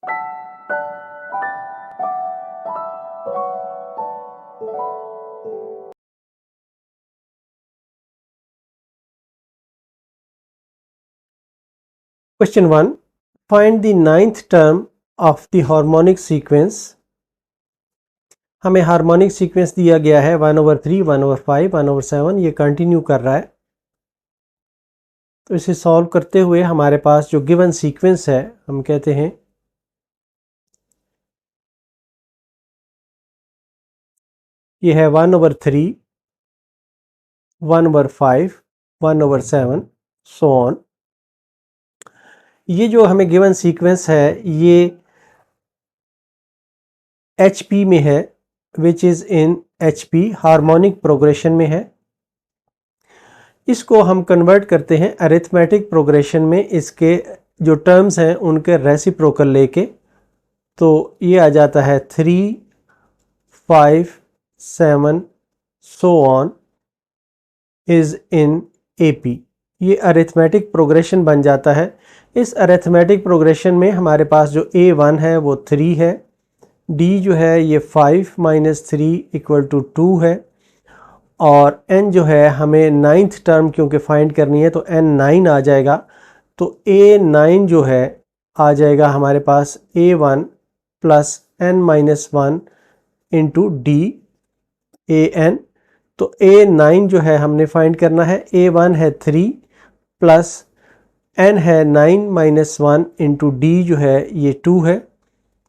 Question 1. Find the ninth term of the harmonic sequence. हमें harmonic sequence दिया गया है 1/3, 1/5, 1/7, ये कंटिन्यू कर रहा है। तो इसे सॉल्व करते हुए हमारे पास जो गिवन सीक्वेंस है हम कहते हैं ये है 1/3, 1/5, 1/7, सो ऑन। ये जो हमें गिवन सीक्वेंस है ये HP में है, which is in HP, harmonic progression में है। इसको हम कन्वर्ट करते हैं अरिथमेटिक प्रोग्रेशन में, इसके जो टर्म्स हैं उनके रेसिप्रोकल लेके। तो ये आ जाता है 3, 5, 7, so on is in AP। ये अरिथमेटिक प्रोग्रेशन बन जाता है। इस अरिथमेटिक प्रोग्रेशन में हमारे पास जो A1 है वो 3 है, D जो है ये 5 - 3 = 2 है, और N जो है हमें नाइन्थ टर्म क्योंकि फाइंड करनी है तो N 9 आ जाएगा। तो A9 जो है आ जाएगा हमारे पास A1 + N - 1 × D AN। तो A9 जो है हमने फाइंड करना है। A1 है 3 प्लस N है 9 - 1 × D जो है ये 2 है।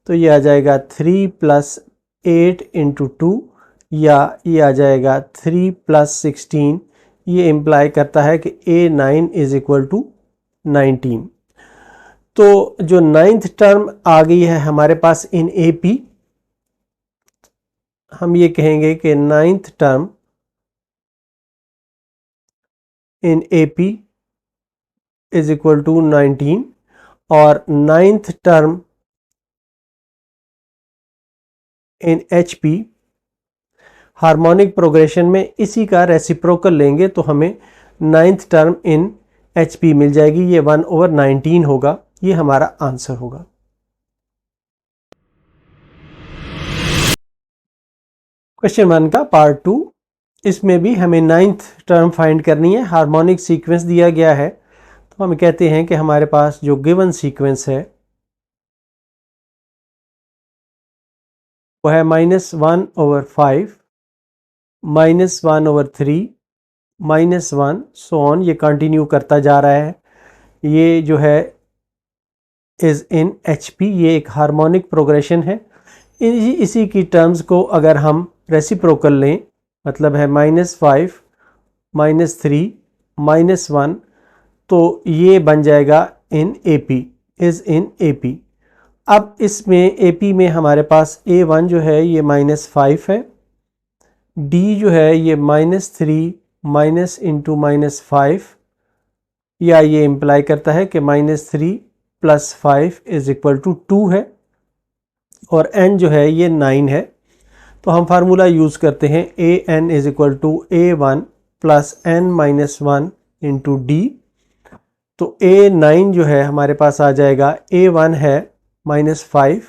तो ये आ जाएगा 3 + 8 × 2, या ये आ जाएगा 3 + 16। ये इम्प्लाई करता है कि A9 = 19। तो जो नाइन्थ टर्म आ गई है हमारे पास इन AP, हम ये कहेंगे कि नाइन्थ टर्म इन AP = 19, और ninth term in HP harmonic progression में इसी का रेसिप्रोकल लेंगे तो हमें नाइन्थ टर्म इन HP मिल जाएगी। ये 1/19 होगा। ये हमारा आंसर होगा। क्वेश्चन 1 का पार्ट 2, इसमें भी हमें नाइन्थ टर्म फाइंड करनी है। हार्मोनिक सीक्वेंस दिया गया है तो हम कहते हैं कि हमारे पास जो गिवन सीक्वेंस है वो है -1/5, -1/3, -1, सो ऑन। ये कंटिन्यू करता जा रहा है। ये जो है इज़ इन HP, ये एक हार्मोनिक प्रोग्रेशन है। इसी की टर्म्स को अगर हम रेसिप्रोकल लें, मतलब है -5, -3, -1, तो ये बन जाएगा इन AP, इज़ इन AP। अब इसमें AP में हमारे पास A1 जो है ये -5 है, D जो है ये -3 माइनस इंटू -5, या ये इम्प्लाई करता है कि -3 + 5 = 2 है, और N जो है ये 9 है। तो हम फार्मूला यूज़ करते हैं AN = A1 + N - 1 × D। तो A9 जो है हमारे पास आ जाएगा, A1 है -5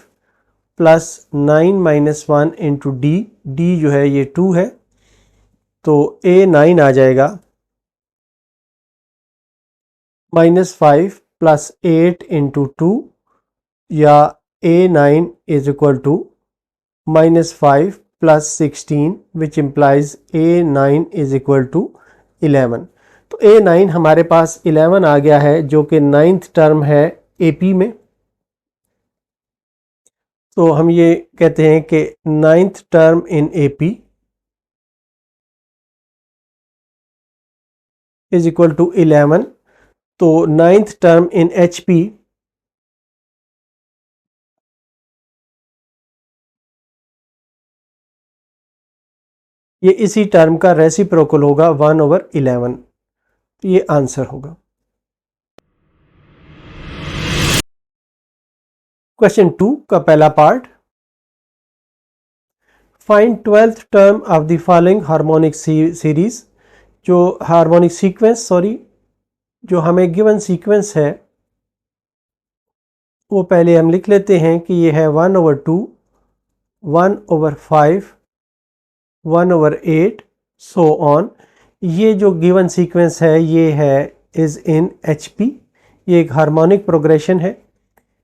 + 9 - 1 × D, D जो है ये 2 है। तो A9 आ जाएगा -5 + 8 × 2, या A9 = -5 + 16, which implies A9 = 11। तो A9 हमारे पास 11 आ गया है, जो कि नाइन्थ टर्म है AP में। तो हम ये कहते हैं कि नाइन्थ टर्म इन AP = 11। तो नाइन्थ टर्म इन HP ये इसी टर्म का रेसिप्रोकल होगा 1/11। तो ये आंसर होगा। क्वेश्चन 2 का पहला part, find 12th term of the following harmonic series. जो हार्मोनिक सीक्वेंस, जो हमें गिवन सीक्वेंस है वो पहले हम लिख लेते हैं कि ये है 1/2, 1/5, 1/8 सो ऑन। ये जो गिवन सीक्वेंस है ये है इज़ इन HP। ये एक हार्मोनिक प्रोग्रेशन है।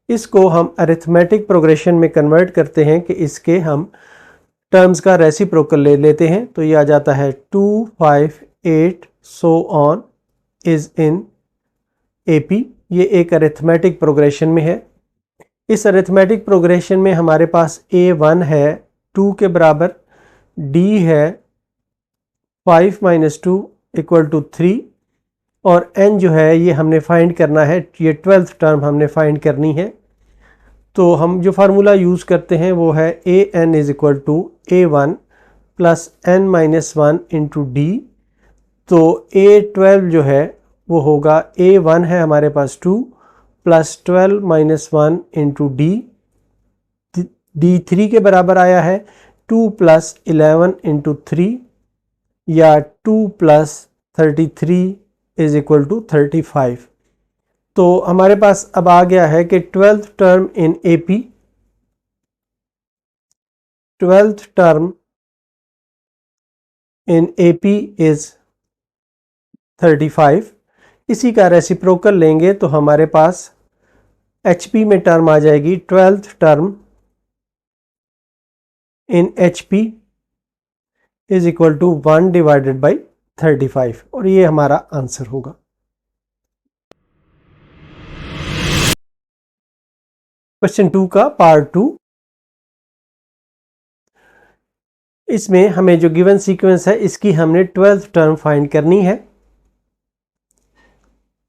इसको हम अरिथमेटिक प्रोग्रेशन में कन्वर्ट करते हैं कि इसके हम टर्म्स का रेसिप्रोकल ले लेते हैं। तो ये आ जाता है 2, 5, 8 so on is in AP। ये एक अरिथमेटिक प्रोग्रेशन में है। इस अरिथमेटिक प्रोग्रेशन में हमारे पास A1 है 2 के बराबर, D है 5 - 2 = 3 और N जो है ये हमने फाइंड करना है, ये 12th टर्म हमने फाइंड करनी है। तो हम जो फार्मूला यूज़ करते हैं वो है AN = A1 + N - 1 × D। तो A12 जो है वो होगा, A1 है हमारे पास 2 + 12 - 1 × D। D3 के बराबर आया है 2 + 11 × 3 या 2 + 33 = 35। तो हमारे पास अब आ गया है कि 12th term in AP, 12th term in AP is 35। इसी का रेसिप्रोकल लेंगे तो हमारे पास HP में टर्म आ जाएगी 12th टर्म इन HP = 1/35 और ये हमारा आंसर होगा। क्वेश्चन 2 का पार्ट 2। इसमें हमें जो गिवन सीक्वेंस है इसकी हमने 12th टर्म फाइंड करनी है।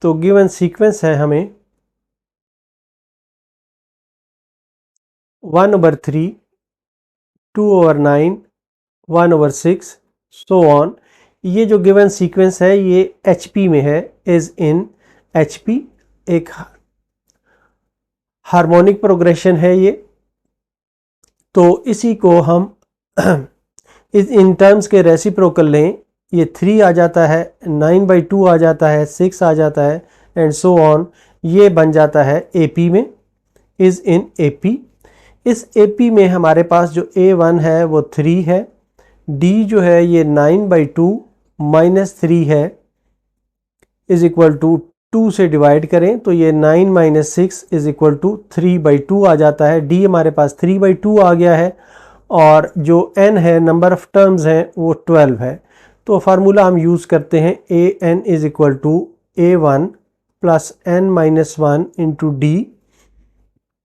तो गिवन सीक्वेंस है हमें 1/3, 2/9, 1/6 सो ऑन। ये जो गिवन सीक्वेंस है ये HP में है, इज़ इन HP। एक हार्मोनिक प्रोग्रेशन है ये। तो इसी को हम इन टर्म्स के रेसिप्रोकल लें, ये 3 आ जाता है, 9/2 आ जाता है, 6 आ जाता है एंड सो ऑन। ये बन जाता है AP में, इज़ इन AP। इस AP में हमारे पास जो A1 है वो 3 है, D जो है ये 9/2 - 3 है, = 2 से डिवाइड करें तो ये 9 - 6 = 3/2 आ जाता है। D हमारे पास 3/2 आ गया है और जो N है, नंबर ऑफ टर्म्स हैं, वो 12 है। तो फार्मूला हम यूज़ करते हैं AN = A1 + N - 1 × D।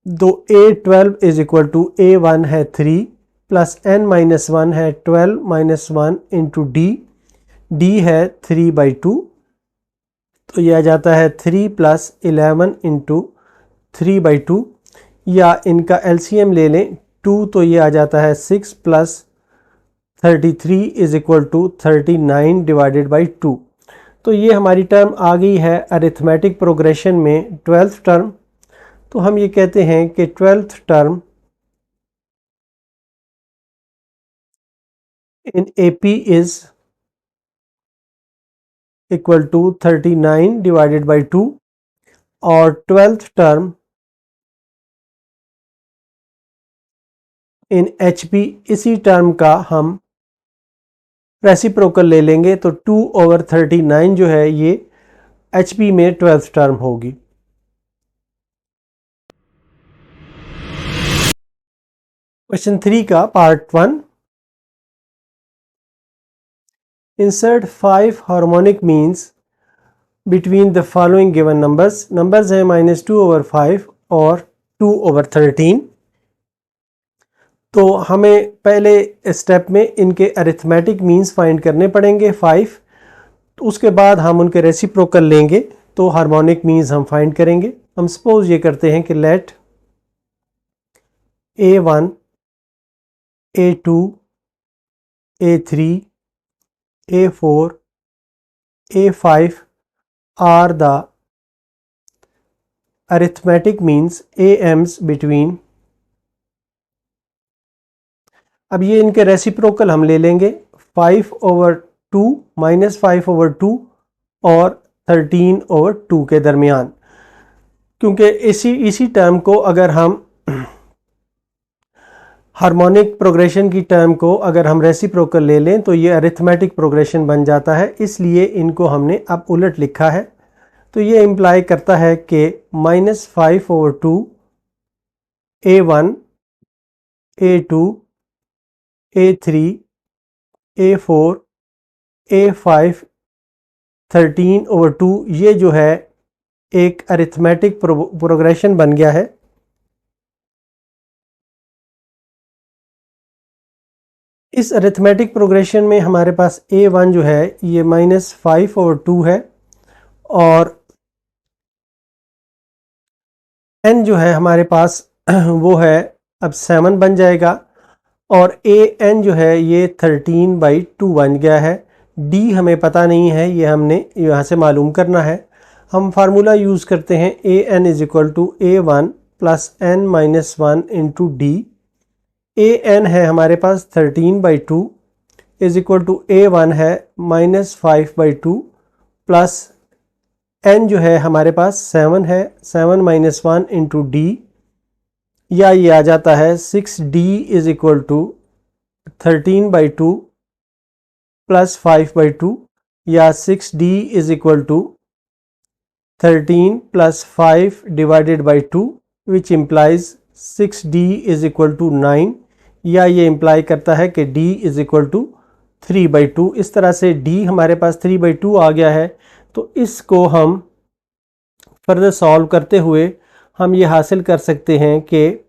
तो A12 = A1 है 3 + N - 1 है 12 - 1 × D। D है 3/2। तो यह आ जाता है 3 + 11 × 3/2 या इनका LCM ले लें 2 तो ये आ जाता है 6 + 33 = 39/2। तो ये हमारी टर्म आ गई है अरिथमेटिक प्रोग्रेशन में 12th टर्म। तो हम ये कहते हैं कि 12th term in AP is = 39/2 और 12th टर्म इन HP, इसी टर्म का हम रेसिप्रोकल ले लेंगे तो 2/39 जो है ये HP में 12th टर्म होगी। क्वेश्चन 3 का part 1। Insert 5 harmonic means between the following given numbers. Numbers हैं -2/5 और 2/13। तो हमें पहले स्टेप में इनके अरिथमेटिक मीन्स फाइंड करने पड़ेंगे 5। तो उसके बाद हम उनके रेसिप्रोकल लेंगे तो हार्मोनिक मीन्स हम फाइंड करेंगे। हम सपोज ये करते हैं कि let A1, A2, A3, A4, A5 are the arithmetic means AMs between। अब ये इनके रेसिप्रोकल हम ले लेंगे 5/2 - 5/2 और 13/2 के दरमियान। क्योंकि इसी टर्म को अगर हम हार्मोनिक प्रोग्रेशन की टर्म को अगर हम रेसिप्रोकल ले लें तो ये अरिथमेटिक प्रोग्रेशन बन जाता है, इसलिए इनको हमने अब उलट लिखा है। तो ये इम्प्लाई करता है कि -5/2 A1 A2 A3 A4 A5 13/2 ये जो है एक अरिथमेटिक प्रोग्रेशन बन गया है। इस अरिथमेटिक प्रोग्रेशन में हमारे पास A1 जो है ये -5/2 है और n जो है हमारे पास वो है अब 7 बन जाएगा और an जो है ये 13/2 बन गया है। d हमें पता नहीं है, ये हमने यहाँ से मालूम करना है। हम फार्मूला यूज़ करते हैं an = A1 + n-1 × d। an है हमारे पास 13/2 = A1 है -5/2 प्लस n जो है हमारे पास 7 है, 7 - 1 × d, या ये आ जाता है 6d = 13/2 + 5/2, या 6d = 13 + 5/2 which implies 6d = 9, या ये इम्प्लाई करता है कि d = 3/2। इस तरह से d हमारे पास 3/2 आ गया है। तो इसको हम फर्दर सॉल्व करते हुए हम ये हासिल कर सकते हैं कि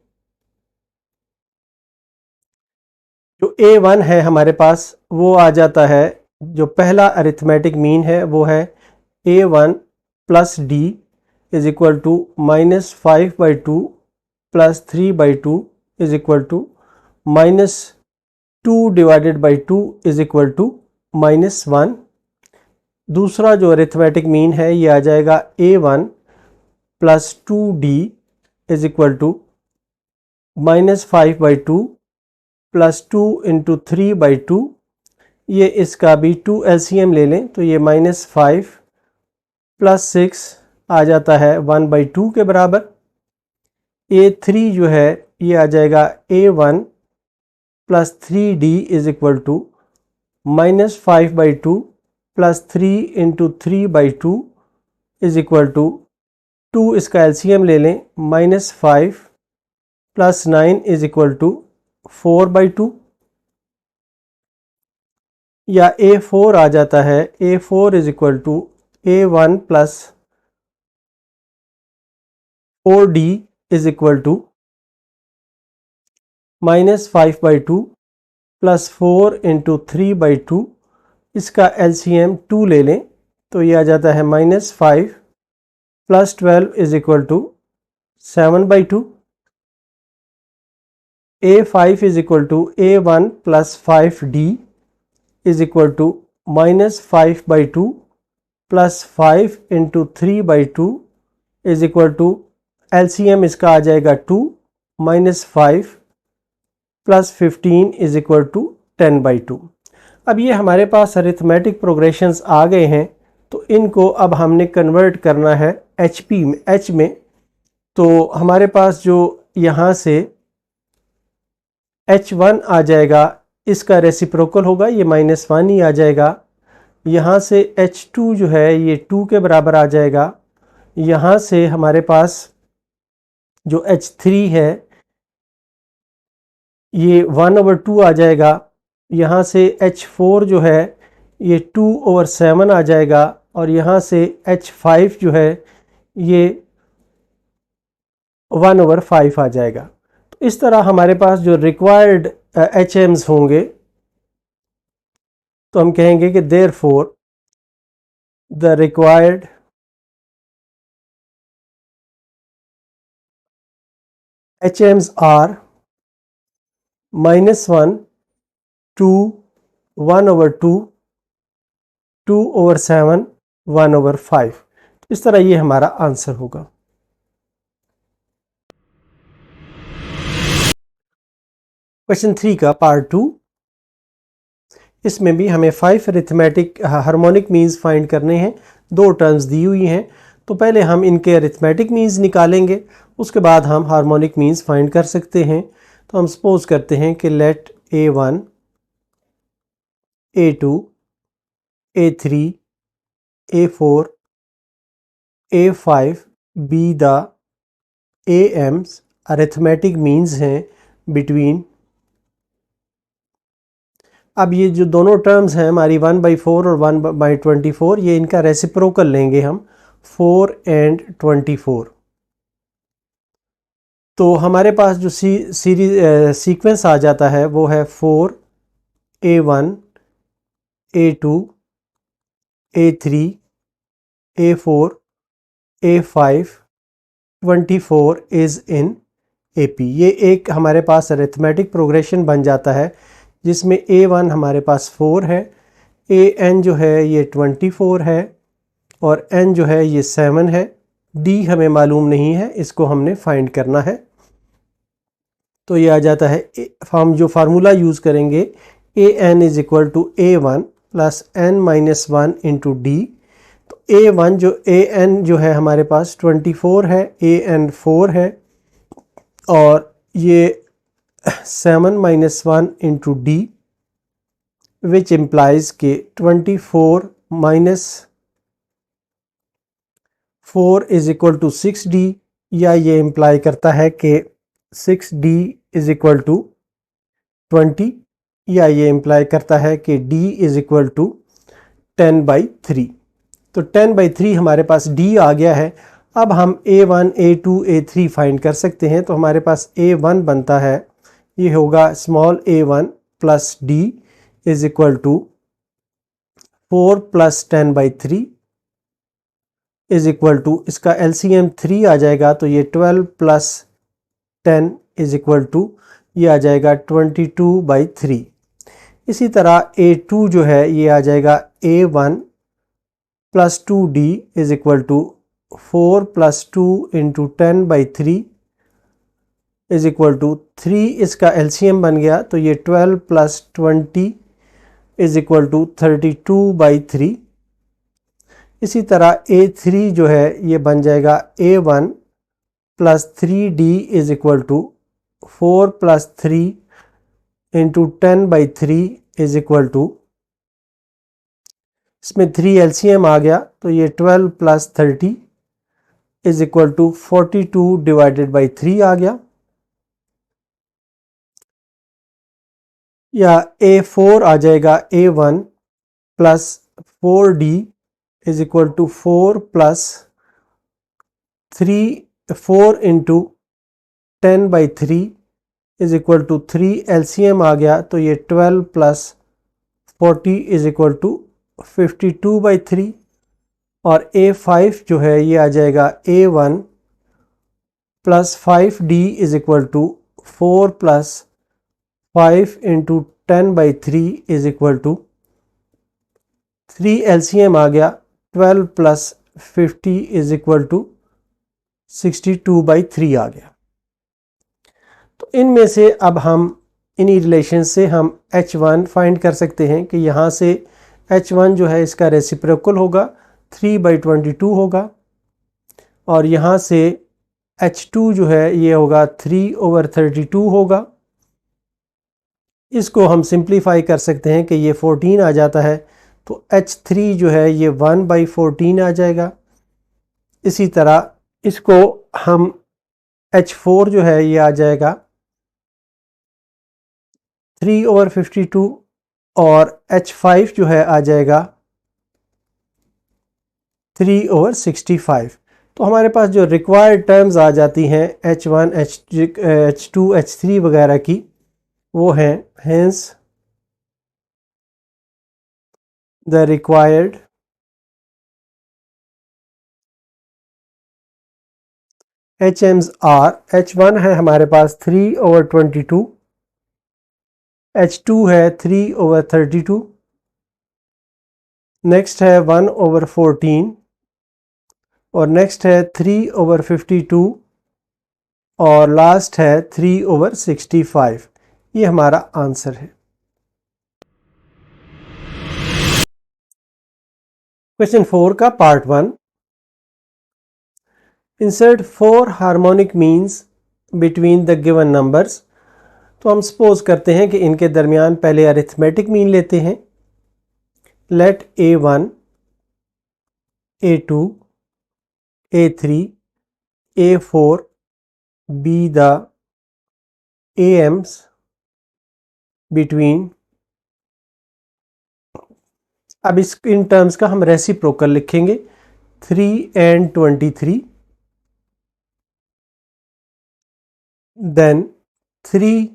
जो A1 है हमारे पास वो आ जाता है, जो पहला अरिथमेटिक मीन है वो है A1 + d = -5/2 + 3/2 = -2/2 -1। दूसरा जो अरिथमेटिक मीन है ये आ जाएगा A1 + 2d = -5/2 + 2 × 3/2। ये इसका भी 2 LCM ले लें तो ये -5 + 6 आ जाता है 1/2 के बराबर। A3 जो है ये आ जाएगा A1 + 3d = -5/2 + 3 × 3/2 = 2 इसका LCM ले लें -5 + 9 = 4/2, या A4 आ जाता है A4 = A1 + 4d = -5/2 + 4 × 3/2। इसका LCM 2 ले लें तो ये आ जाता है -5 + 12 = 7/2। A5 = A1 + 5d = -5/2 + 5 × 3/2 = LCM इसका आ जाएगा 2 -5 + 15 = 10/2। अब ये हमारे पास अरिथमेटिक प्रोग्रेशंस आ गए हैं, तो इनको अब हमने कन्वर्ट करना है H में। तो हमारे पास जो यहाँ से H1 आ जाएगा, इसका रेसिप्रोकल होगा, ये -1 ही आ जाएगा। यहाँ से H2 जो है ये 2 के बराबर आ जाएगा। यहाँ से हमारे पास जो H3 है ये 1/2 आ जाएगा। यहाँ से H4 जो है ये 2/7 आ जाएगा और यहाँ से H5 जो है ये 1/5 आ जाएगा। तो इस तरह हमारे पास जो रिक्वायर्ड HMs होंगे तो हम कहेंगे कि therefore the required HMs are -1 2 1/2 2/7 1/5। इस तरह ये हमारा आंसर होगा। क्वेश्चन 3 का पार्ट 2, इसमें भी हमें 5 अरिथमेटिक हार्मोनिक मीन्स फाइंड करने हैं। 2 टर्म्स दी हुई हैं, तो पहले हम इनके अरिथमेटिक मीन्स निकालेंगे, उसके बाद हम हार्मोनिक मीन्स फाइंड कर सकते हैं। तो हम सपोज करते हैं कि let A1, A2, A3, A4, A5 be the AMs arithmetic means हैं बिटवीन। अब ये जो दोनों टर्म्स हैं हमारी 1/4 और 1/24, ये इनका रेसिप्रोकल लेंगे हम 4 and 24। तो हमारे पास जो सीरीज सीक्वेंस आ जाता है वो है 4, A1, A2, A3, A4, A5, 24 is in AP। ये एक हमारे पास अरिथमेटिक प्रोग्रेशन बन जाता है जिसमें A1 हमारे पास 4 है, AN जो है ये 24 है और N जो है ये 7 है। D हमें मालूम नहीं है, इसको हमने फाइंड करना है। तो ये आ जाता है, हम जो फार्मूला यूज़ करेंगे AN is equal to A1 plus N-1 into D। तो A1 जो AN जो है हमारे पास 24 है, AN 4 है और ये 7-1 इंटू D विच इम्प्लाइज के 24 minus 4 is equal to 6D, या ये इम्प्लाई करता है कि 6D इज इक्वल टू 20, या ये इम्प्लाई करता है कि D इज इक्वल टू 10/3। तो 10/3 हमारे पास D आ गया है। अब हम A1, A2, A3 फाइंड कर सकते हैं। तो हमारे पास A1 बनता है, ये होगा small A1 plus D is equal to 4 plus 10/3 is equal to, इसका LCM 3 आ जाएगा तो ये 12 प्लस 10 इज इक्वल टू, ये आ जाएगा 22/3। इसी तरह A2 जो है ये आ जाएगा A1 plus 2D is equal to 4 plus 2 into 10/3 is equal to 3, इसका LCM बन गया तो ये 12 प्लस 20 इज इक्वल टू 32/3। इसी तरह A3 जो है ये बन जाएगा A1 plus 3D is equal to 4 plus 3 into 10/3 is equal to, इसमें 3 LCM आ गया तो ये 12 प्लस 30 इज इक्वल टू 42/3 आ गया। या A4 आ जाएगा A1 plus 4D is equal to 4 plus 4 into 10/3 is equal to 3 LCM आ गया तो ये 12 प्लस 40 इज इक्वल टू 52/3। और A5 जो है ये आ जाएगा A1 plus 5D is equal to 4 plus 5 into 10/3 is equal to 3 LCM आ गया, 12 प्लस 50 इज इक्वल टू 62/3 आ गया। तो इनमें से अब हम इन्हीं रिलेशन से हम H1 फाइंड कर सकते हैं कि यहाँ से H1 जो है इसका रेसिप्रोकल होगा 3/22 होगा और यहाँ से H2 जो है ये होगा 3/32 होगा। इसको हम सिंप्लीफाई कर सकते हैं कि ये 14 आ जाता है तो H3 जो है ये 1/14 आ जाएगा। इसी तरह इसको हम H4 जो है ये आ जाएगा 3/52 और H5 जो है आ जाएगा 3/65। तो हमारे पास जो रिक्वायर्ड टर्म्स आ जाती हैं H1, H2, H3 वगैरह की, वो हैं hence the required HMs are, H1 है हमारे पास 3/22, H2 है 3/32, नेक्स्ट है 1/14 और नेक्स्ट है 3/52 और लास्ट है 3/65। ये हमारा आंसर है। क्वेश्चन 4 का part 1। Insert 4 harmonic means between the given numbers. तो हम सपोज करते हैं कि इनके दरमियान पहले अरिथमेटिक मीन लेते हैं। Let A1, A2, A3, A4 be the AMs between। अब इन टर्म्स का हम रेसिप्रोकल लिखेंगे 3 and 23, then 3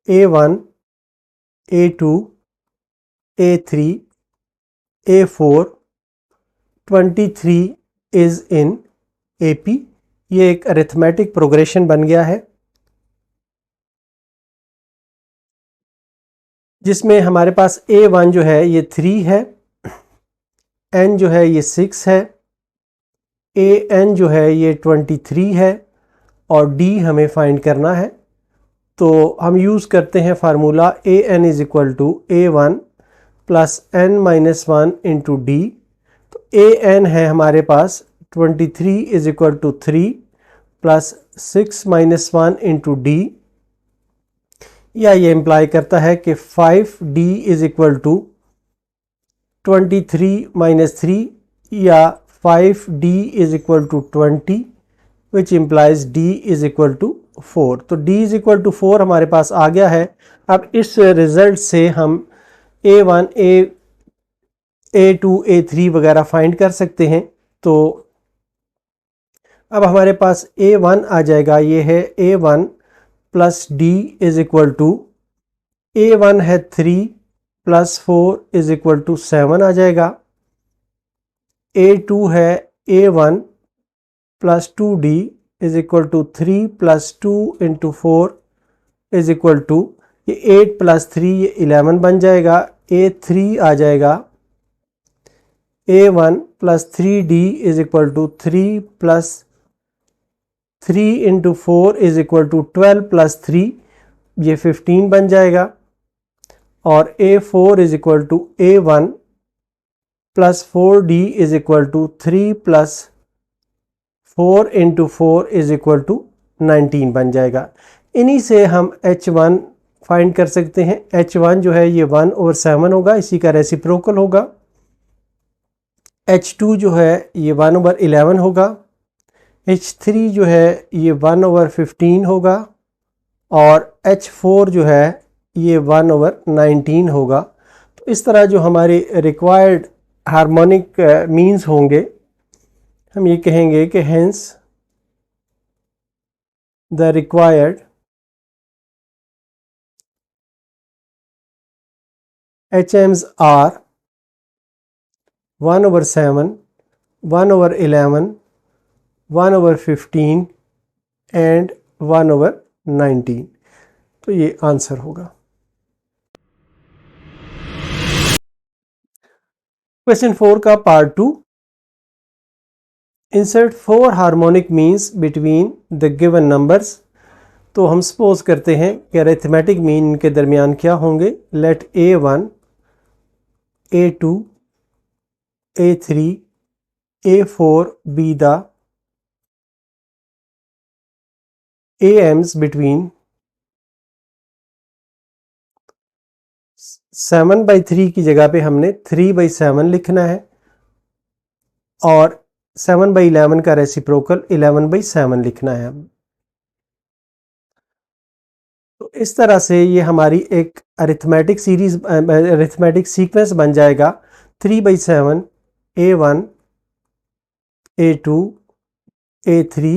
A1, A2, A3, A4, 23 is in AP। ये एक अरिथमेटिक प्रोग्रेशन बन गया है जिसमें हमारे पास A1 जो है ये 3 है, N जो है ये 6 है, AN जो है ये 23 है और D हमें फाइंड करना है। तो हम यूज़ करते हैं formula AN is equal to A1 plus N minus 1 into D। तो AN है हमारे पास 23 is equal to 3 plus 6 minus 1 into D, या ये इम्प्लाई करता है कि 5D is equal to 23 minus 3, या 5D is equal to 20 which implies D is equal to 4। तो D इज इक्वल टू 4 हमारे पास आ गया है। अब इस रिजल्ट से हम A1, A2, A3 वगैरह फाइंड कर सकते हैं। तो अब हमारे पास A1 आ जाएगा, ये है A1 plus D is equal to A1 है 3 प्लस 4 इज इक्वल टू 7 आ जाएगा। A2 है A1 plus 2D is equal to 3 plus 2 into 4 is equal to, ये 8 प्लस 3 ये 11 बन जाएगा। A3 आ जाएगा A1 plus 3D is equal to 3 plus 3 into 4 is equal to 12 plus 3, ये 15 बन जाएगा। और A4 is equal to A1 plus 4D is equal to 3 plus 4 into 4 is equal to 19 बन जाएगा। इन्हीं से हम H1 फाइंड कर सकते हैं। H1 जो है ये 1/7 होगा, इसी का रेसिप्रोकल होगा। H2 जो है ये 1/11 होगा। H3 जो है ये 1/15 होगा और H4 जो है ये 1/19 होगा। तो इस तरह जो हमारे रिक्वायर्ड हार्मोनिक मीन्स होंगे, हम ये कहेंगे कि hence the required HMs are 1/7, 1/11, 1/15 and 1/19। तो ये आंसर होगा। क्वेश्चन 4 का part 2, insert 4 harmonic means between the given numbers. तो हम सपोज करते हैं कि अरिथमेटिक मीन के दरमियान क्या होंगे। Let A1, A2, A3, A4 be the AMs between 7/3 की जगह पे हमने 3/7 लिखना है और 7/11 का रेसिप्रोकल 11/7 लिखना है। तो इस तरह से ये हमारी एक अरिथमेटिक सीक्वेंस बन जाएगा 3/7, A1, A2, A3,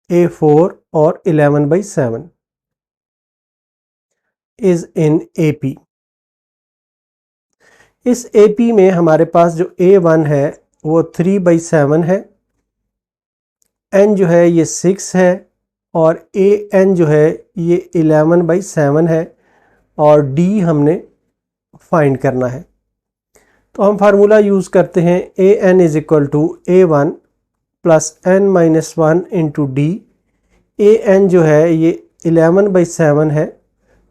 A4 और 11/7 इज इन AP। इस AP में हमारे पास जो A1 है वो 3/7 है, N जो है ये 6 है और AN जो है ये 11/7 है और D हमने फाइंड करना है। तो हम फार्मूला यूज़ करते हैं AN is equal to A1 plus N minus 1 into D। AN जो है ये 11/7 है,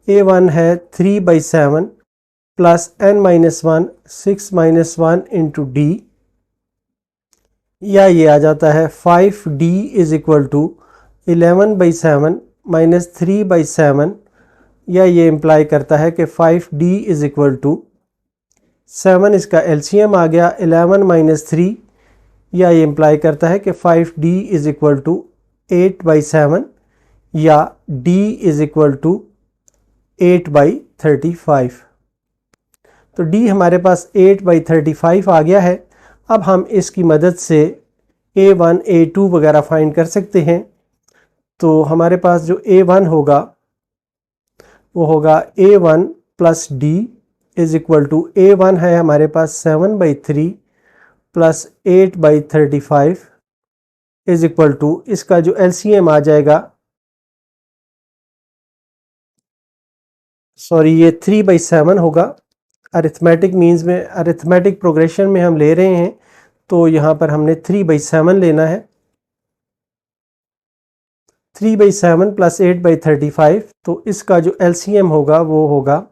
A1 है 3/7 plus N minus 1 6 minus 1 into D। या ये आ जाता है 5d is equal to 11/7 minus 3/7, या ये इम्प्लाई करता है कि 5d इज इक्वल टू 7, इसका एलसीएम आ गया 11 माइनस 3, या ये इम्प्लाई करता है कि 5d इज इक्वल टू 8/7, या d इज इक्वल टू 8/35। तो d हमारे पास 8/35 आ गया है। अब हम इसकी मदद से a1 a2 वगैरह फाइंड कर सकते हैं। तो हमारे पास जो a1 होगा वो होगा a1 plus d is equal to a1 है हमारे पास 7/3 प्लस 8/35 इज इक्वल टू, इसका जो एलसीएम आ जाएगा, सॉरी ये 3/7 होगा। अरिथमेटिक मीन्स में, अरिथमेटिक प्रोग्रेशन में हम ले रहे हैं तो यहाँ पर हमने 3/7 लेना है। 3/7 प्लस 8/35, तो इसका जो एलसीएम होगा वो होगा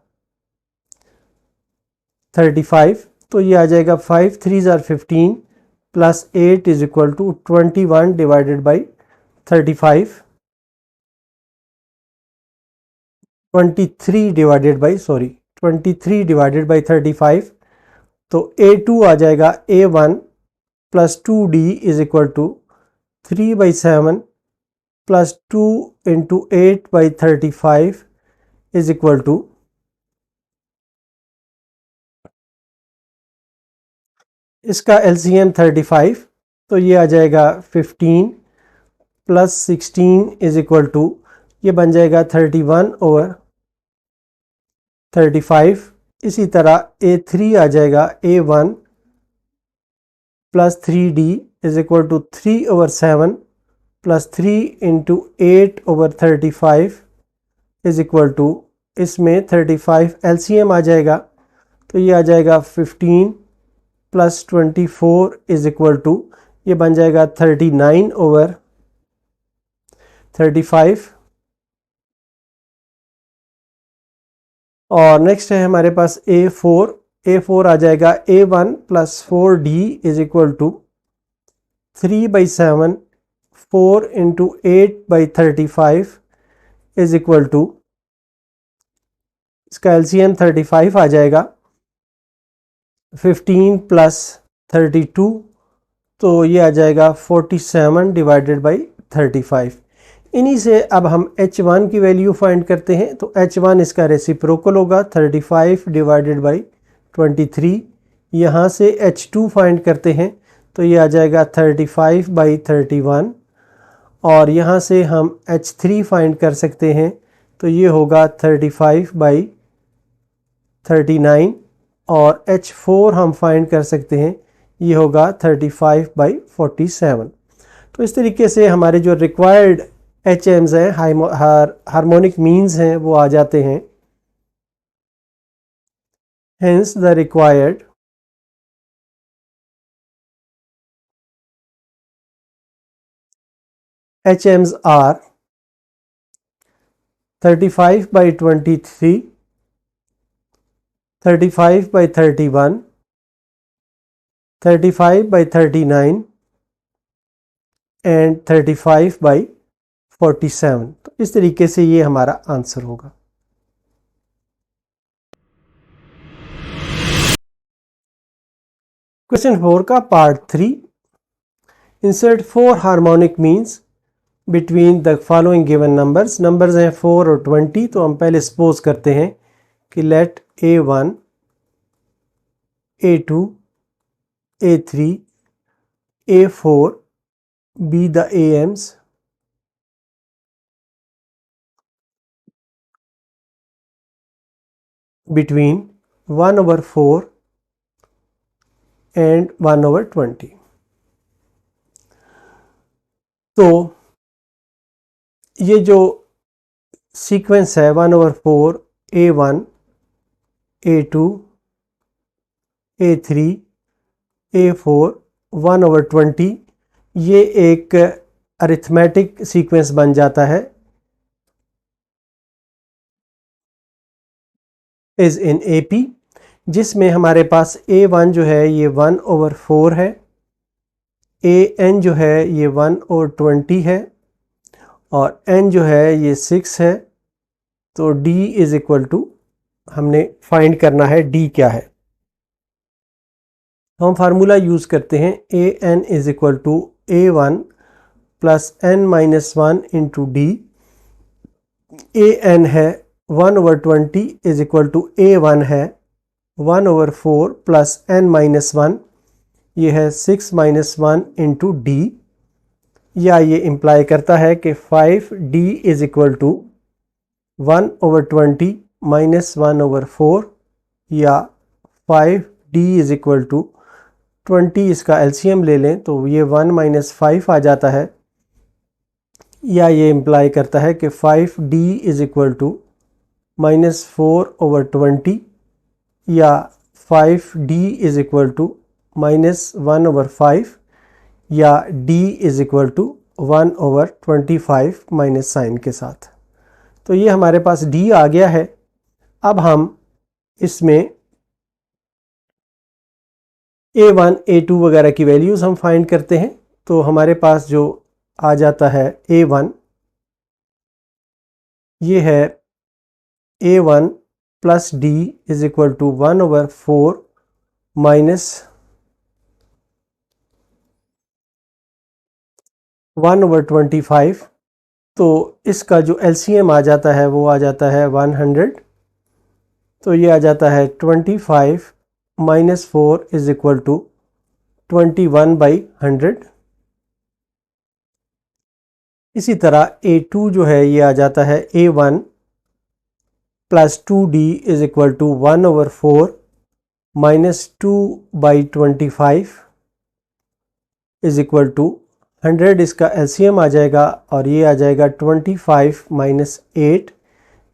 35। तो ये आ जाएगा 5 3 ज़ार 15 plus 8 is equal to 21 divided by 35, 23 divided by 35। तो a2 आ जाएगा a1 plus 2d is equal to 3/7 plus 2 into 8/35 is equal to, इसका एलसीएम 35, तो ये आ जाएगा 15 प्लस 16 इज इक्वल टू, ये बन जाएगा 31/35। इसी तरह a3 आ जाएगा a1 plus 3d is equal to 3/7 plus 3 into 8/35 is equal to, इसमें 35 एलसीएम आ जाएगा, तो ये आ जाएगा 15 प्लस 24 इज इक्वल टू, ये बन जाएगा 39/35। और नेक्स्ट है हमारे पास a4 आ जाएगा a1 plus 4d is equal to 3/7 4 into 8/35 is equal to, इसका एलसीएम 35 आ जाएगा, 15 प्लस 32, तो ये आ जाएगा 47 डिवाइडेड बाई 35। इन्हीं से अब हम h1 की वैल्यू फाइंड करते हैं। तो h1 इसका रेसिप्रोकल होगा 35 डिवाइडेड बाई 23। यहाँ से h2 फाइंड करते हैं तो ये आ जाएगा 35/31, और यहाँ से हम h3 फाइंड कर सकते हैं तो ये होगा 35/39, और h4 हम फाइंड कर सकते हैं, ये होगा 35/47। तो इस तरीके से हमारे जो रिक्वायर्ड HMs हैं, हार्मोनिक मीन्स हैं, वो आ जाते हैं। Hence the required HMs are 35/23, 35/31, 35/39 and 35/47। तो इस तरीके से ये हमारा आंसर होगा। क्वेश्चन 4 का part 3, insert 4 harmonic means between the following given numbers. Numbers हैं 4 और 20। तो हम पहले सपोज करते हैं कि let a1, a2, a3, a4 be the AMs between 1/4 and 1/20। तो ये जो सीक्वेंस है 1/4, a1, a2, a3, a4, 1/20, ये एक अरिथमेटिक सीक्वेंस बन जाता है इज इन AP, जिसमें हमारे पास a1 जो है ये 1/4 है, ए एन जो है ये 1/20 है और एन जो है ये 6 है। तो d इज इक्वल टू, हमने फाइंड करना है d क्या है। हम फार्मूला यूज़ करते हैं A N is equal to A1 plus n minus 1 into D. A N है 1/20 इज इक्वल टू A1 है 1/4 प्लस n माइनस 1, ये है 6 माइनस 1 इंटू डी। या ये इम्प्लाई करता है कि 5d is equal to 1/20 minus 1/4 या 5d इज इक्वल टू 20, इसका एलसीएम ले लें तो ये 1 माइनस 5 आ जाता है। या ये इम्प्लाई करता है कि 5d is equal to minus 4/20 या 5d is equal to minus 1/5 या d is equal to 1/25 minus sign के साथ। तो ये हमारे पास d आ गया है। अब हम इसमें A1 A2 वगैरह की वैल्यूज़ हम फाइंड करते हैं। तो हमारे पास जो आ जाता है A1, ये है A1 plus d is equal to 1/4 minus 1/25। तो इसका जो एलसीएम आ जाता है वो आ जाता है 100। तो ये आ जाता है 25 माइनस 4 इज इक्वल टू 21/100। इसी तरह A2 जो है ये आ जाता है A1 plus 2d is equal to 1/4 minus 2/25 is equal to 100। इसका एलसीएम आ जाएगा और ये आ जाएगा 25 माइनस 8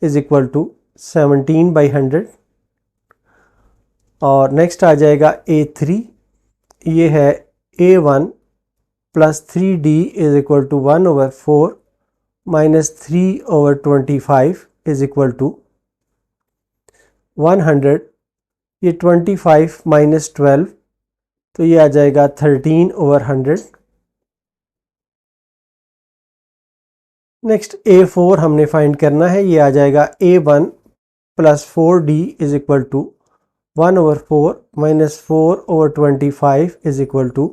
इज इक्वल टू 17/100। और नेक्स्ट आ जाएगा A3, ये है A1 plus 3d is equal to 1/4 minus 3/25 is equal to 100। ये 25 माइनस 12, तो ये आ जाएगा 13/100। नेक्स्ट A4 हमने फाइंड करना है। ये आ जाएगा A1 plus 4d is equal to 1/4 minus 4/25 is equal to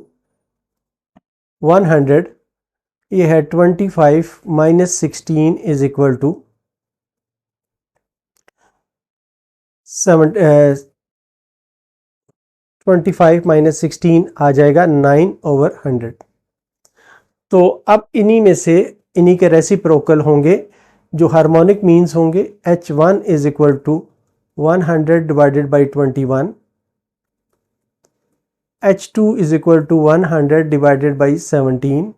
100। ये है 25 minus 16 is equal to 25 minus 16 आ जाएगा 9/100। तो अब इन्हीं के रेसिप्रोकल होंगे जो हार्मोनिक मीन्स होंगे। H1 is equal to 100 divided by 21, H2 is equal to 100 divided by 17,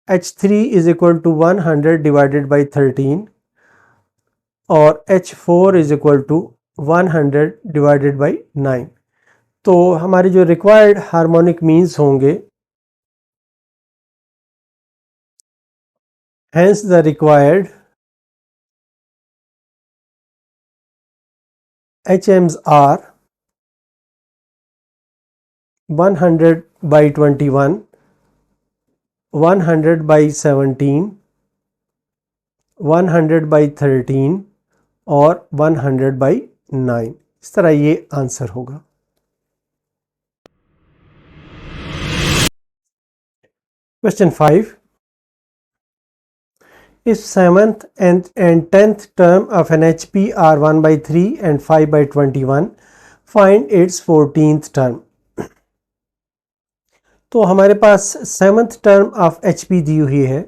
H3 is equal to 100 divided by 13 और H4 is equal to 100 divided by 9। तो हमारे जो रिक्वायर्ड हार्मोनिक मीन्स होंगे, hence the required HMs are 100 by 21, 100 by 17, 100 by 13 और 100 by 9। इस तरह ये answer होगा। Question 5. If 7th and 10th term of an HP are 1/3 and 5/21, find its 14th term. तो हमारे पास 7th term of HP दी हुई है।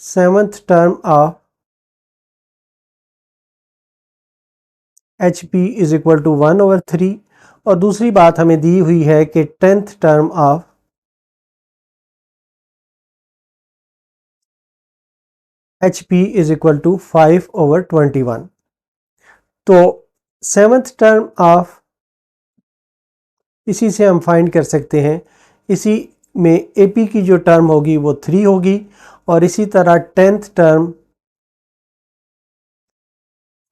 7th term of HP is equal to 1/3 और दूसरी बात हमें दी हुई है कि 10th term of HP is equal to 5/21। तो 7th term of, इसी से हम फाइंड कर सकते हैं। इसी में AP की जो टर्म होगी वो 3 होगी और इसी तरह 10th टर्म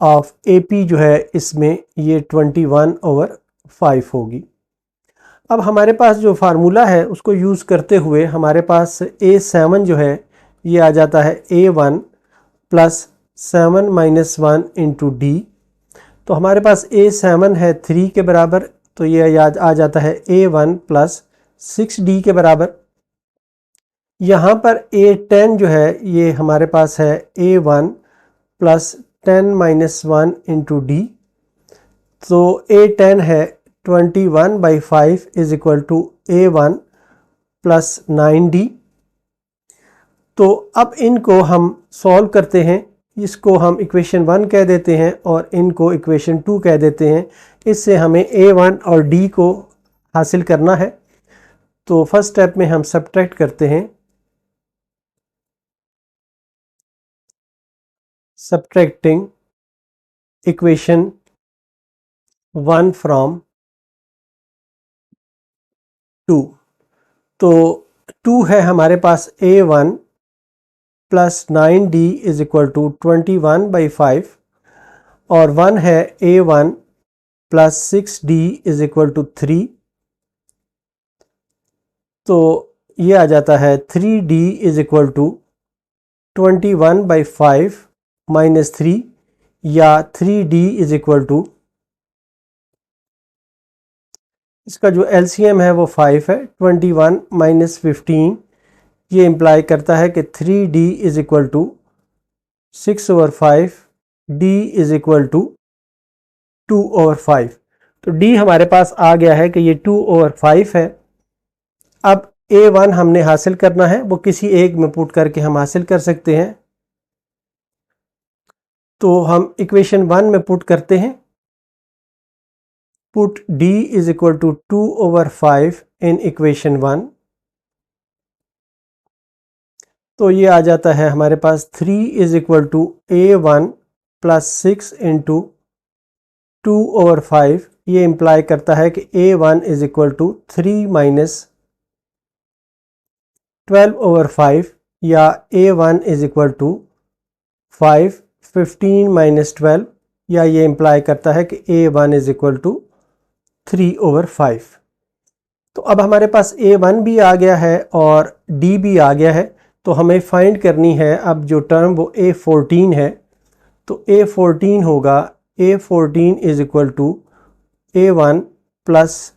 ऑफ AP जो है इसमें ये 21/5 होगी। अब हमारे पास जो फार्मूला है उसको यूज़ करते हुए हमारे पास A7 जो है ये आ जाता है A1 plus 7 minus 1 into D. तो हमारे पास A7 है 3 के बराबर, तो ये याद आ जाता है A1 प्लस 6D के बराबर। यहाँ पर A10 जो है ये हमारे पास है A1 plus 10 minus 1 into D. तो A10 है 21/5 is equal to A1 plus 9D। तो अब इनको हम सॉल्व करते हैं, इसको हम इक्वेशन 1 कह देते हैं और इनको इक्वेशन 2 कह देते हैं। इससे हमें A1 और D को हासिल करना है। तो फर्स्ट स्टेप में हम सब्ट्रैक्ट करते हैं, सब्ट्रैक्टिंग इक्वेशन 1 फ्रॉम 2। तो 2 है हमारे पास A1 plus 9D is equal to 21/5 और 1 है A1 plus 6D is equal to 3। तो ये आ जाता है 3D is equal to 21/5 minus 3 या 3D इज इक्वल टू, इसका जो LCM है वो 5 है। 21 माइनस 15 ये इम्प्लाई करता है कि 3D is equal to 6/5, D is equal to 2/5। तो D हमारे पास आ गया है कि ये 2/5 है। अब A1 हमने हासिल करना है, वो किसी एक में पुट करके हम हासिल कर सकते हैं। तो हम इक्वेशन 1 में पुट करते हैं, put D is equal to 2/5 in equation 1। तो ये आ जाता है हमारे पास 3 is equal to A1 plus 6 into 2/5। ये इम्प्लाई करता है कि A1 is equal to 3 minus 12/5 या A1 is equal to 5 15 minus 12 या ये इम्प्लाई करता है कि A1 इज इक्वल टू 3/5। तो अब हमारे पास A1 भी आ गया है और D भी आ गया है। तो हमें फाइंड करनी है अब जो टर्म वो A14 है। तो A14 होगा A14 is equal to A1 plus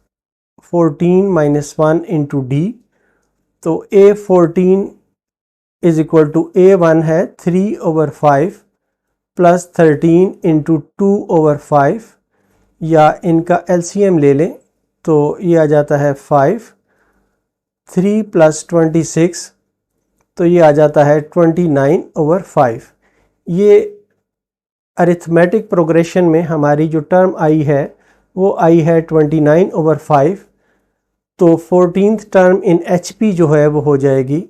14 minus 1 into D. तो A14 is equal to A1 है 3/5 प्लस 13 इंटू 2/5 या इनका LCM ले लें तो ये आ जाता है 5, 3 प्लस 26 तो ये आ जाता है 29/5। ये अरिथमेटिक प्रोग्रेशन में हमारी जो टर्म आई है वो आई है 29/5। तो 14th टर्म इन HP जो है वो हो जाएगी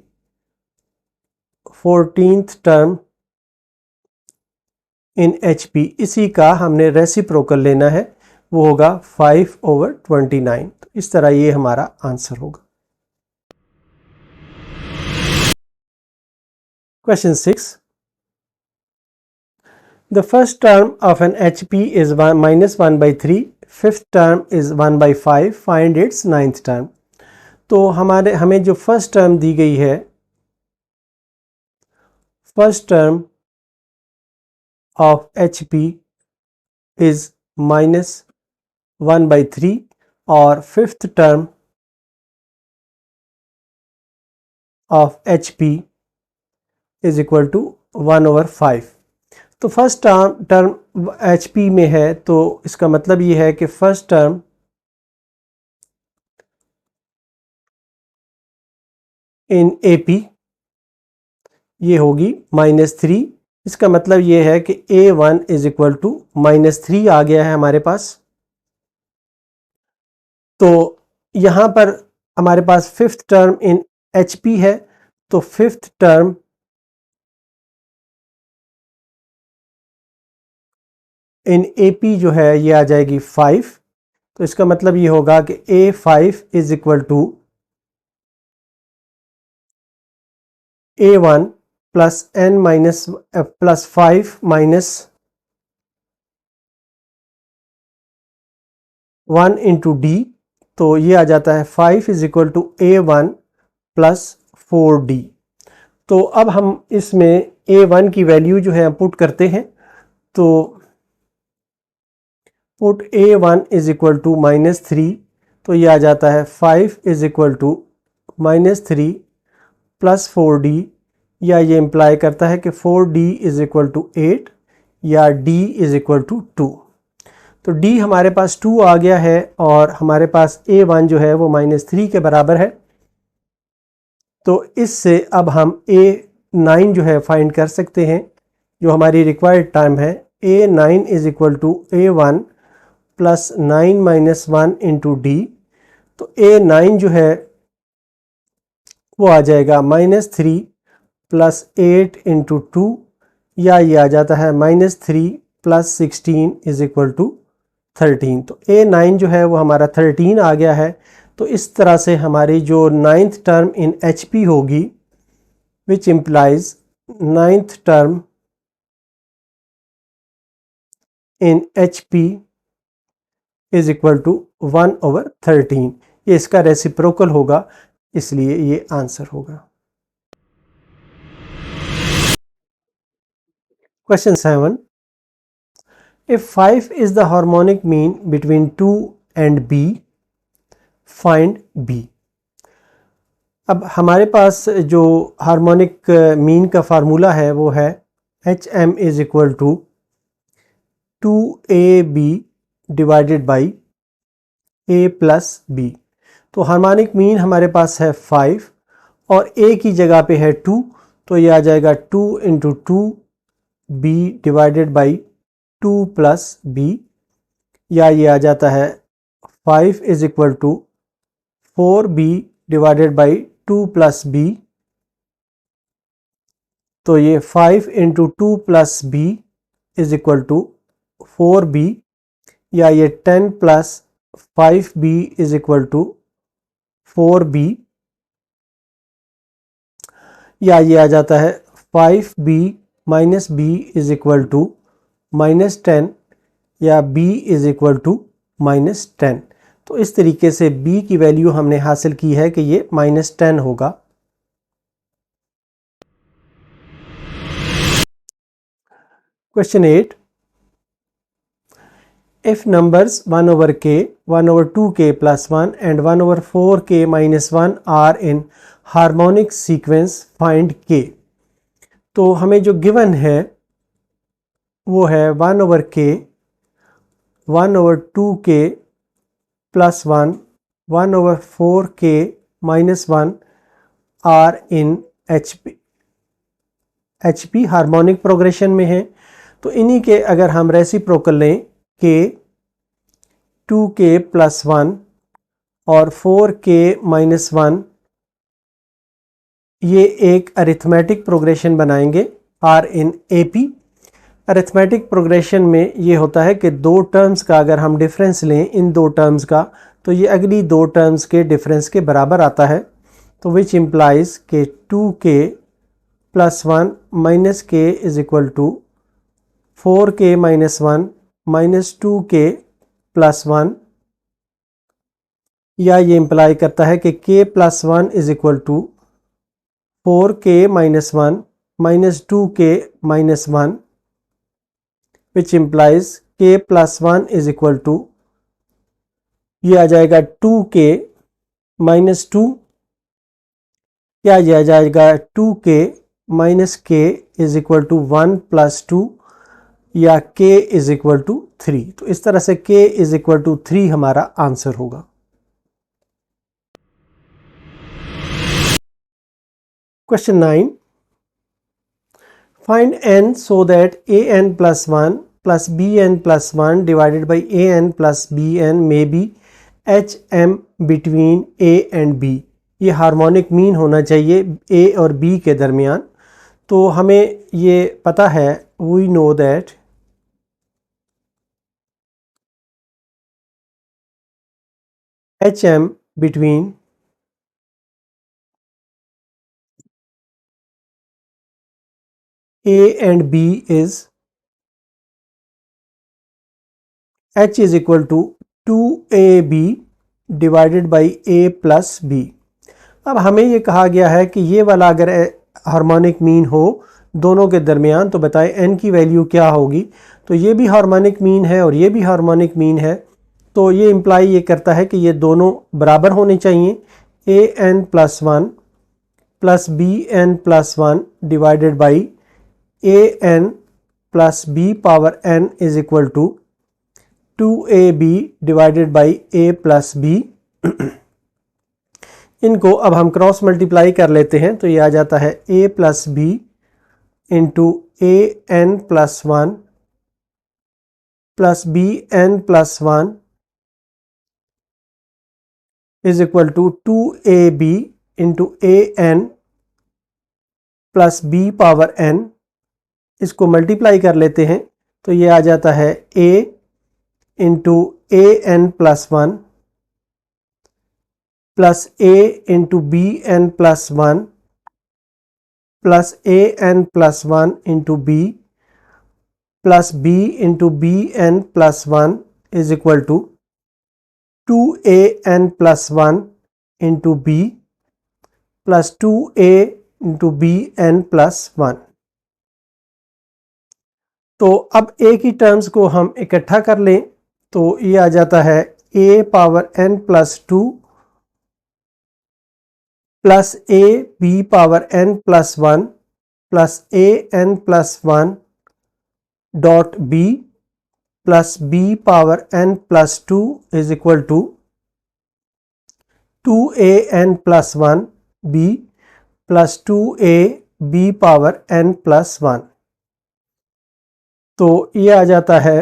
14th टर्म इन HP। इसी का हमने रेसिप्रोकल लेना है, वो होगा 5/29। तो इस तरह ये हमारा आंसर होगा। Question 6, the first term of an HP is -1/3, fifth term is 1/5, find its ninth term। तो हमें जो फर्स्ट टर्म दी गई है, first term of HP is -1/3 और fifth term of HP is equal to 1/5। तो फर्स्ट टर्म HP में है तो इसका मतलब ये है कि फर्स्ट टर्म इन AP ये होगी -3। इसका मतलब ये है कि A1 इज इक्वल टू -3 आ गया है हमारे पास। तो यहाँ पर हमारे पास फिफ्थ टर्म इन HP है, तो फिफ्थ टर्म इन AP जो है ये आ जाएगी 5। तो इसका मतलब ये होगा कि A5 is equal to A1 plus n minus plus 5 minus 1 into D. तो ये आ जाता है 5 is equal to A1 plus 4D। तो अब हम इसमें A1 की वैल्यू जो है पुट करते हैं। तो put A1 is equal to -3, तो ये आ जाता है 5 is equal to -3 plus 4D, या ये इम्प्लाई करता है कि 4D इज इक्वल टू 8 या D इज इक्वल टू 2। तो D हमारे पास 2 आ गया है और हमारे पास A1 जो है वो -3 के बराबर है। तो इससे अब हम A9 जो है फाइंड कर सकते हैं, जो हमारी रिक्वायर्ड टाइम है। A9 is equal to A1 plus 9 minus 1 into D। तो A9 जो है वो आ जाएगा -3 प्लस 8 इंटू 2, या ये आ जाता है -3 प्लस 16 इज इक्वल टू 13। तो A9 जो है वो हमारा 13 आ गया है। तो इस तरह से हमारी जो 9th टर्म इन HP होगी, which implies 9th term in HP is equal to 1/13। ये इसका रेसिप्रोकल होगा, इसलिए ये आंसर होगा। Question 7, if 5 is the harmonic mean between 2 and B, find B। अब हमारे पास जो हार्मोनिक मीन का फार्मूला है वो है HM is equal to 2AB divided by A plus B। तो हार्मोनिक मीन हमारे पास है 5 और A की जगह पे है 2, तो ये आ जाएगा 2 into 2B divided by 2 plus B, या ये आ जाता है 5 is equal to 4B divided by 2 plus B। तो ये 5 into 2 plus B is equal to 4B, या ये 10 plus 5B is equal to 4B, या ये आ जाता है 5B minus B is equal to -10, या B इज इक्वल टू -10। तो इस तरीके से B की वैल्यू हमने हासिल की है कि ये -10 होगा। Question 8, if numbers 1/k, 1/2k plus 1 and 1/4k minus 1 are in harmonic sequence, find k। तो हमें जो गिवन है वो है 1/k, 1/2k plus 1, 1/4k minus 1 are in HP harmonic progression में है। तो इन्हीं के अगर हम रेसिप्रोकल लें k 2k प्लस 1 और 4k माइनस 1, ये एक अरिथमेटिक प्रोग्रेशन बनाएंगे R इन AP। अरिथमेटिक प्रोग्रेशन में ये होता है कि दो टर्म्स का अगर हम डिफरेंस लें इन दो टर्म्स का, तो ये अगली दो टर्म्स के डिफरेंस के बराबर आता है। तो विच इम्प्लाइज के 2k plus 1 minus k is equal to 4k minus 1 minus 2k plus 1, या ये इम्प्लाई करता है कि k plus 1 is equal to 4k minus 1 minus 2k minus 1, which implies k plus 1 is equal to, ये आ जाएगा 2k minus 2, या ये आ जाएगा 2k minus k is equal to 1 plus 2, या k इज इक्वल टू 3। तो इस तरह से k इज इक्वल टू 3 हमारा आंसर होगा। Question 9, find n so that an plus 1 plus bn plus 1 divided by an plus bn may be hm between a and b। ये harmonic mean होना चाहिए a और b के दरमियान। तो हमें ये पता है, we know that hm between a and b is h is equal to 2ab divided by A plus B. अब हमें ये कहा गया है कि ये वाला अगर हार्मोनिक मीन हो दोनों के दरमियान तो बताएं n की वैल्यू क्या होगी। तो ये भी हार्मोनिक मीन है और ये भी हार्मोनिक मीन है, तो ये इम्प्लाई ये करता है कि ये दोनों बराबर होने चाहिए। A N plus one plus B N plus one divided by A N plus B power n is equal to 2ab divided by a plus B. इनको अब हम क्रॉस मल्टीप्लाई कर लेते हैं तो ये आ जाता है a plus B into A N plus one plus B N plus one is equal to 2ab into A N plus B power n। इसको मल्टीप्लाई कर लेते हैं तो ये आ जाता है a into A N plus one plus A into B N plus one plus A N plus one into B plus B into B N plus one is equal to 2a n plus one into B plus 2a into B N plus one. तो अब a की terms को हम इकट्ठा कर लें तो ये आ जाता है a power n plus two plus A B power n plus one plus A N plus one dot B plus B power n plus two is equal to 2a n plus one B plus 2a B power n plus one. तो ये आ जाता है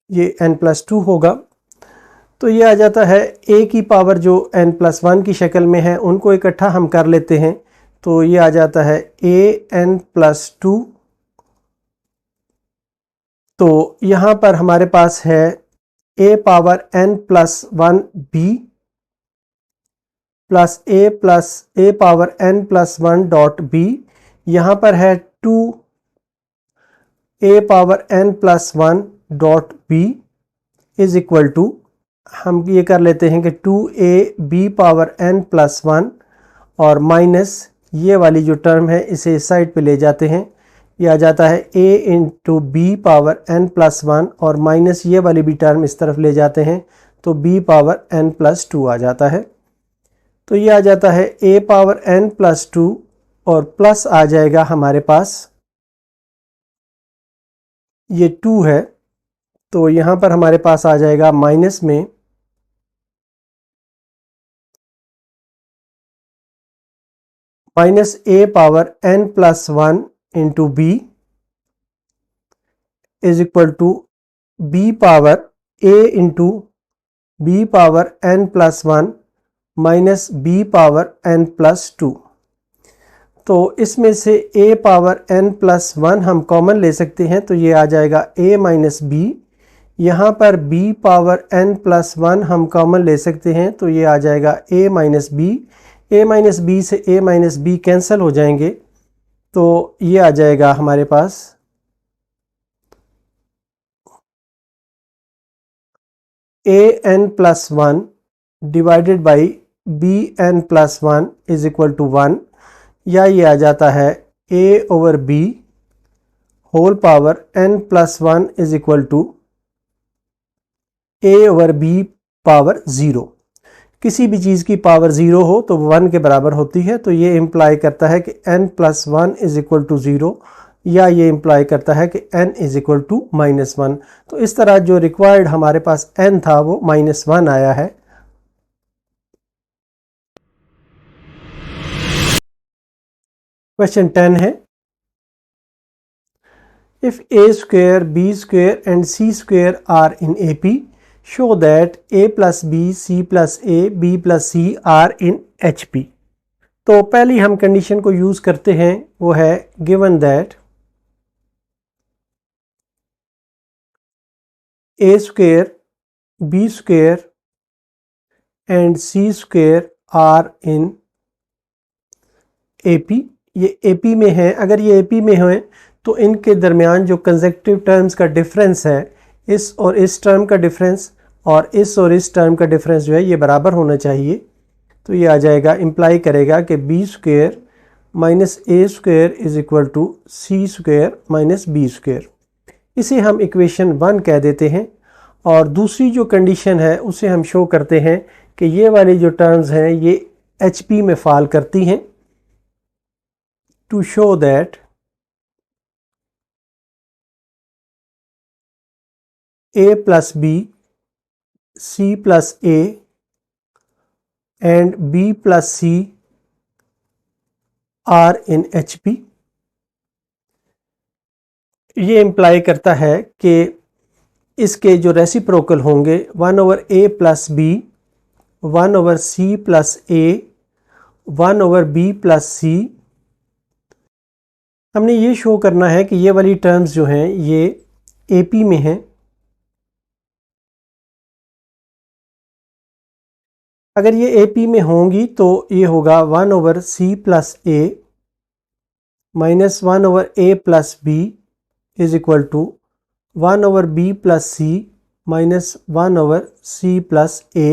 ये n plus to होगा। तो ये आ जाता है a की पावर जो n प्लस वन की शक्ल में है उनको इकट्ठा हम कर लेते हैं तो ये आ जाता है a n प्लस टू। तो यहाँ पर हमारे पास है a power n plus one b plus a power n plus one dot b। यहाँ पर है 2a power n plus one dot b is equal to, हम ये कर लेते हैं कि 2a b power n plus one और माइनस ये वाली जो टर्म है इसे इस साइड पे ले जाते हैं। यह आ जाता है a into B power n plus one और माइनस ये वाली भी टर्म इस तरफ ले जाते हैं तो b power n plus two आ जाता है। तो ये आ जाता है a power n plus two और प्लस आ जाएगा हमारे पास ये 2 है तो यहाँ पर हमारे पास आ जाएगा माइनस में minus a power n plus one into B is equal to b power a into B power n plus one minus B power n plus two. तो इसमें से a power n plus one हम common ले सकते हैं तो ये आ जाएगा a माइनस बी। यहाँ पर b power n plus one हम कॉमन ले सकते हैं तो ये आ जाएगा a minus B. a minus B से a माइनस बी कैंसिल हो जाएंगे तो ये आ जाएगा हमारे पास a n plus one divided by B N plus one is equal to one, या ये आ जाता है a over b whole power n plus one is equal to a over b power zero. किसी भी चीज़ की पावर ज़ीरो हो तो 1 के बराबर होती है तो ये इम्प्लाई करता है कि n plus one is equal to zero, या ये इम्प्लाई करता है कि n is equal to minus one. तो इस तरह जो रिक्वायर्ड हमारे पास n था वो माइनस वन आया है। क्वेश्चन 10 है, if a square b square and c square are in AP, show that a plus b c plus a b plus c are in HP। तो पहली हम कंडीशन को यूज करते हैं वो है given that a square b square and c square are in AP। ये AP में है, अगर ये AP में है तो इनके दरमियान जो कंसेक्यूटिव टर्म्स का डिफरेंस है, इस और इस टर्म का डिफरेंस और इस टर्म का डिफरेंस जो है ये बराबर होना चाहिए। तो ये आ जाएगा, इम्प्लाई करेगा कि B square minus A square is equal to C square minus B square. इसे हम इक्वेशन 1 कह देते हैं। और दूसरी जो कंडीशन है उसे हम शो करते हैं कि ये वाली जो टर्म्स हैं ये एच पी में फॉल करती हैं। To show that A plus B, C plus A and B plus C are in H P. ये इम्प्लाई करता है कि इसके जो रेसिप्रोकल होंगे 1 over A plus B, 1 over C plus A, 1 over B plus C. हमने ये show करना है कि ये वाली टर्म्स जो हैं ये ए पी में हैं। अगर ये ए पी में होंगी तो ये होगा 1 over C plus A minus 1 over A plus B is equal to 1 over B plus C minus 1 over C plus A.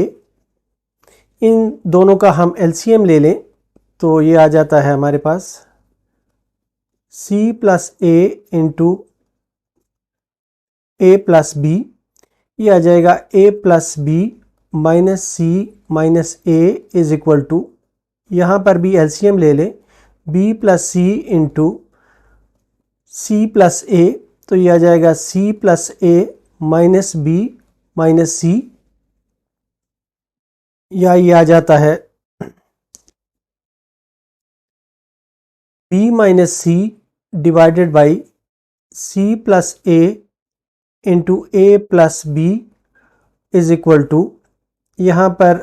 इन दोनों का हम एलसीएम ले लें तो ये आ जाता है हमारे पास c plus A into A plus B. ये आ जाएगा a plus B minus C minus A is equal to, यहाँ पर भी एलसीएम ले लें, b plus C into C plus A. तो ये आ जाएगा c plus A minus B minus C, या ये आ जाता है b minus C divided by c plus A into A plus B is equal to, यहाँ पर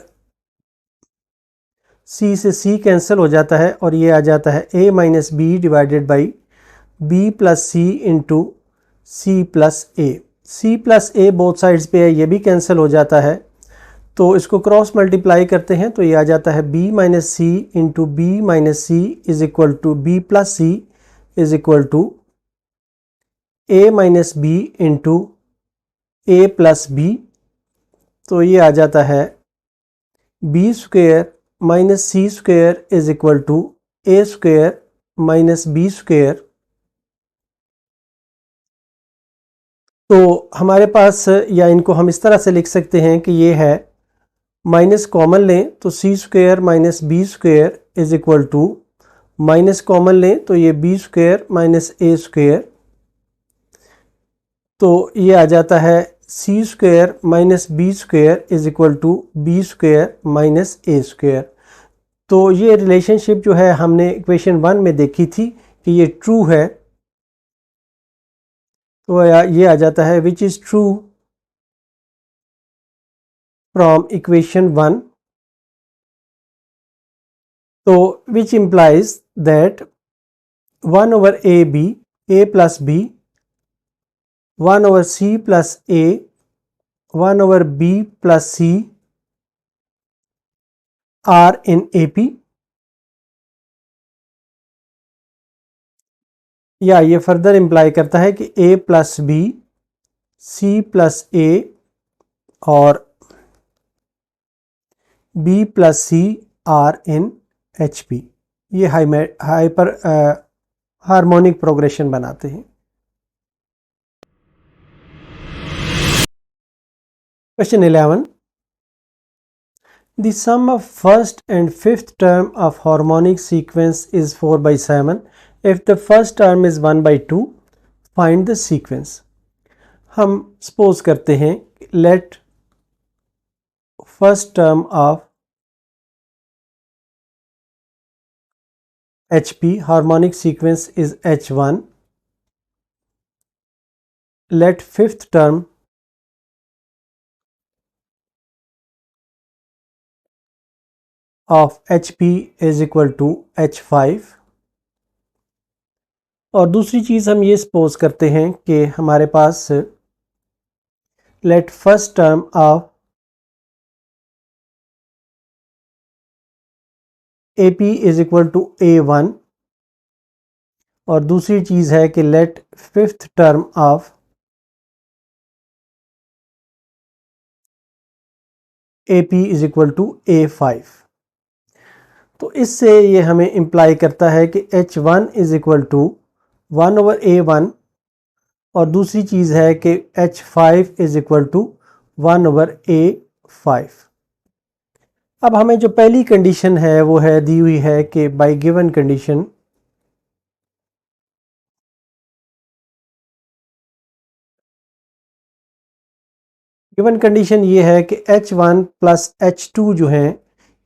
c से c कैंसिल हो जाता है और ये आ जाता है a minus B divided by B plus C into C plus A. C plus A both sides पे है, ये भी कैंसिल हो जाता है। तो इसको क्रॉस मल्टीप्लाई करते हैं तो ये आ जाता है b minus C into B minus C is equal to B plus C is equal to a minus B into A plus B. तो ये आ जाता है B square minus C square is equal to A square minus B square. तो हमारे पास, या इनको हम इस तरह से लिख सकते हैं कि ये है, माइनस कॉमन लें तो C square minus B square is equal to, minus common लें तो ये B square minus A square. तो ये आ जाता है C square minus B square is equal to B square minus A square. तो ये रिलेशनशिप जो है हमने इक्वेशन 1 में देखी थी कि ये ट्रू है। तो ये आ जाता है which is true from equation 1। तो which implies that 1 over A B, A plus B, 1 over C plus A, 1 over B plus C are in A P. या ये फर्दर इम्प्लाई करता है कि a plus B, C plus A और b plus C are in H P. ये hyper harmonic progression बनाते हैं। Question 11, The sum of first and fifth term of harmonic sequence is 4/7. If the first term is 1/2, find the sequence. हम suppose करते हैं let first term of HP harmonic sequence is H1. Let fifth term of HP is equal to H5। और दूसरी चीज़ हम ये suppose करते हैं कि हमारे पास let first term of AP is equal to A1 और दूसरी चीज़ है कि let fifth term of AP is equal to A5। तो इससे ये हमें इम्प्लाई करता है कि H1 is equal to 1/A1 और दूसरी चीज़ है कि H5 is equal to 1/A5। अब हमें जो पहली कंडीशन है वो है दी हुई है कि बाय गिवन कंडीशन ये है कि H1 प्लस H2 जो है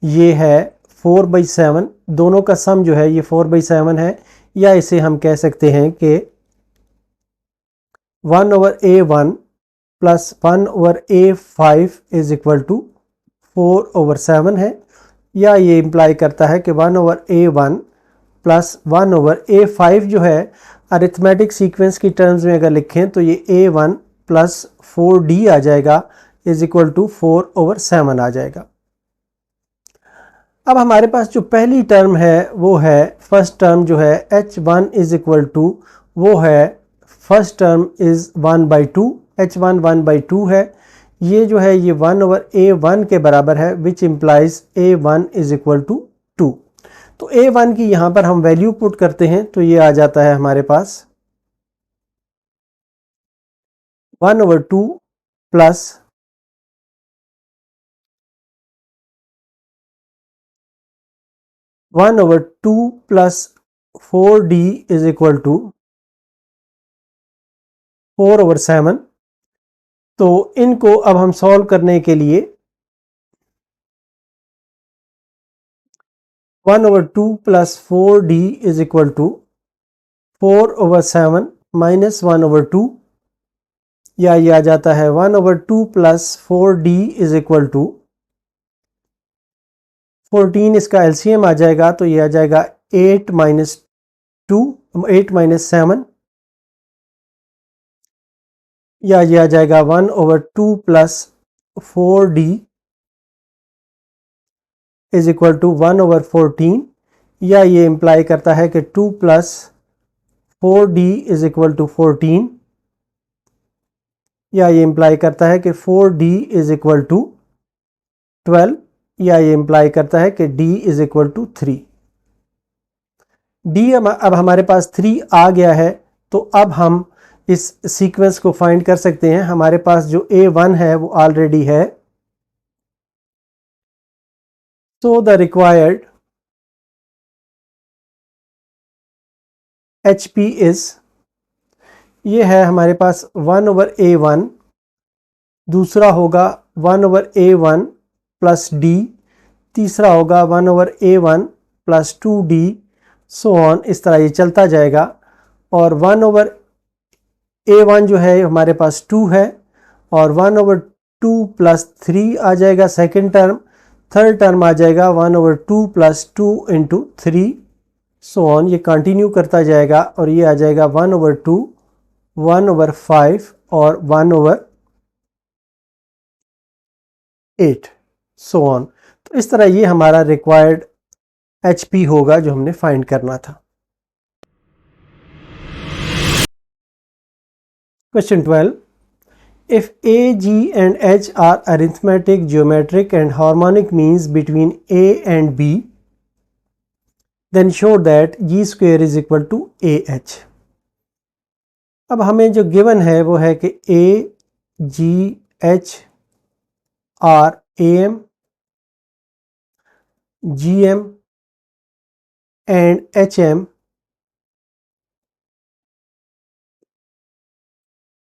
ये है 4/7, दोनों का सम जो है ये 4/7 है, या इसे हम कह सकते हैं कि 1/A1 plus 1/A5 is equal to 4/7 है, या ये इम्प्लाई करता है कि 1/A1 प्लस 1/A5 जो है अरिथमेटिक सीक्वेंस की टर्म्स में अगर लिखें तो ये A1 प्लस 4D आ जाएगा इज इक्वल टू 4/7 आ जाएगा। अब हमारे पास जो पहली टर्म है वो है फर्स्ट टर्म जो है H1 इज इक्वल टू वो है फर्स्ट टर्म इज 1/2, H1 1/2 है, ये जो है ये 1/A1 के बराबर है which implies A1 is equal to 2। तो A1 की यहाँ पर हम वैल्यू पुट करते हैं तो ये आ जाता है हमारे पास 1/2 plus 1/2 plus 4D is equal to 4/7। तो इनको अब हम सॉल्व करने के लिए 1/2 plus 4D is equal to 4/7 minus 1/2, या ये आ जाता है 1/2 plus 4D is equal to 14, इसका एलसीएम आ जाएगा तो ये आ जाएगा 8 माइनस 7, या ये आ जाएगा 1/2 plus 4D is equal to 1/14, या ये इम्प्लाई करता है कि 2 plus 4D is equal to 14, या ये इम्प्लाई करता है कि 4D इज इक्वल टू 12, या ये इम्प्लाई करता है कि D is equal to 3। D अब हमारे पास 3 आ गया है, तो अब हम इस सीक्वेंस को फाइंड कर सकते हैं। हमारे पास जो A1 है वो ऑलरेडी है, so the required HP is, ये है हमारे पास 1/A1, दूसरा होगा 1/A1 प्लस D, तीसरा होगा 1/A1 plus 2D, so on, इस तरह ये चलता जाएगा। और 1/A1 जो है हमारे पास 2 है, और 1/2 प्लस 3 आ जाएगा सेकेंड टर्म, थर्ड टर्म आ जाएगा 1/2 प्लस 2 इंटू 3, सो ऑन, ये कंटिन्यू करता जाएगा और ये आ जाएगा 1/2, 1/5 और 1/8, सो ऑन। तो इस तरह ये हमारा रिक्वायर्ड HP होगा जो हमने फाइंड करना था। Question 12, if A, G and H are arithmetic, geometric and harmonic means between A and B, then show that G square is equal to AH। अब हमें जो गिवन है वो है कि A, G, H are AM, GM and HM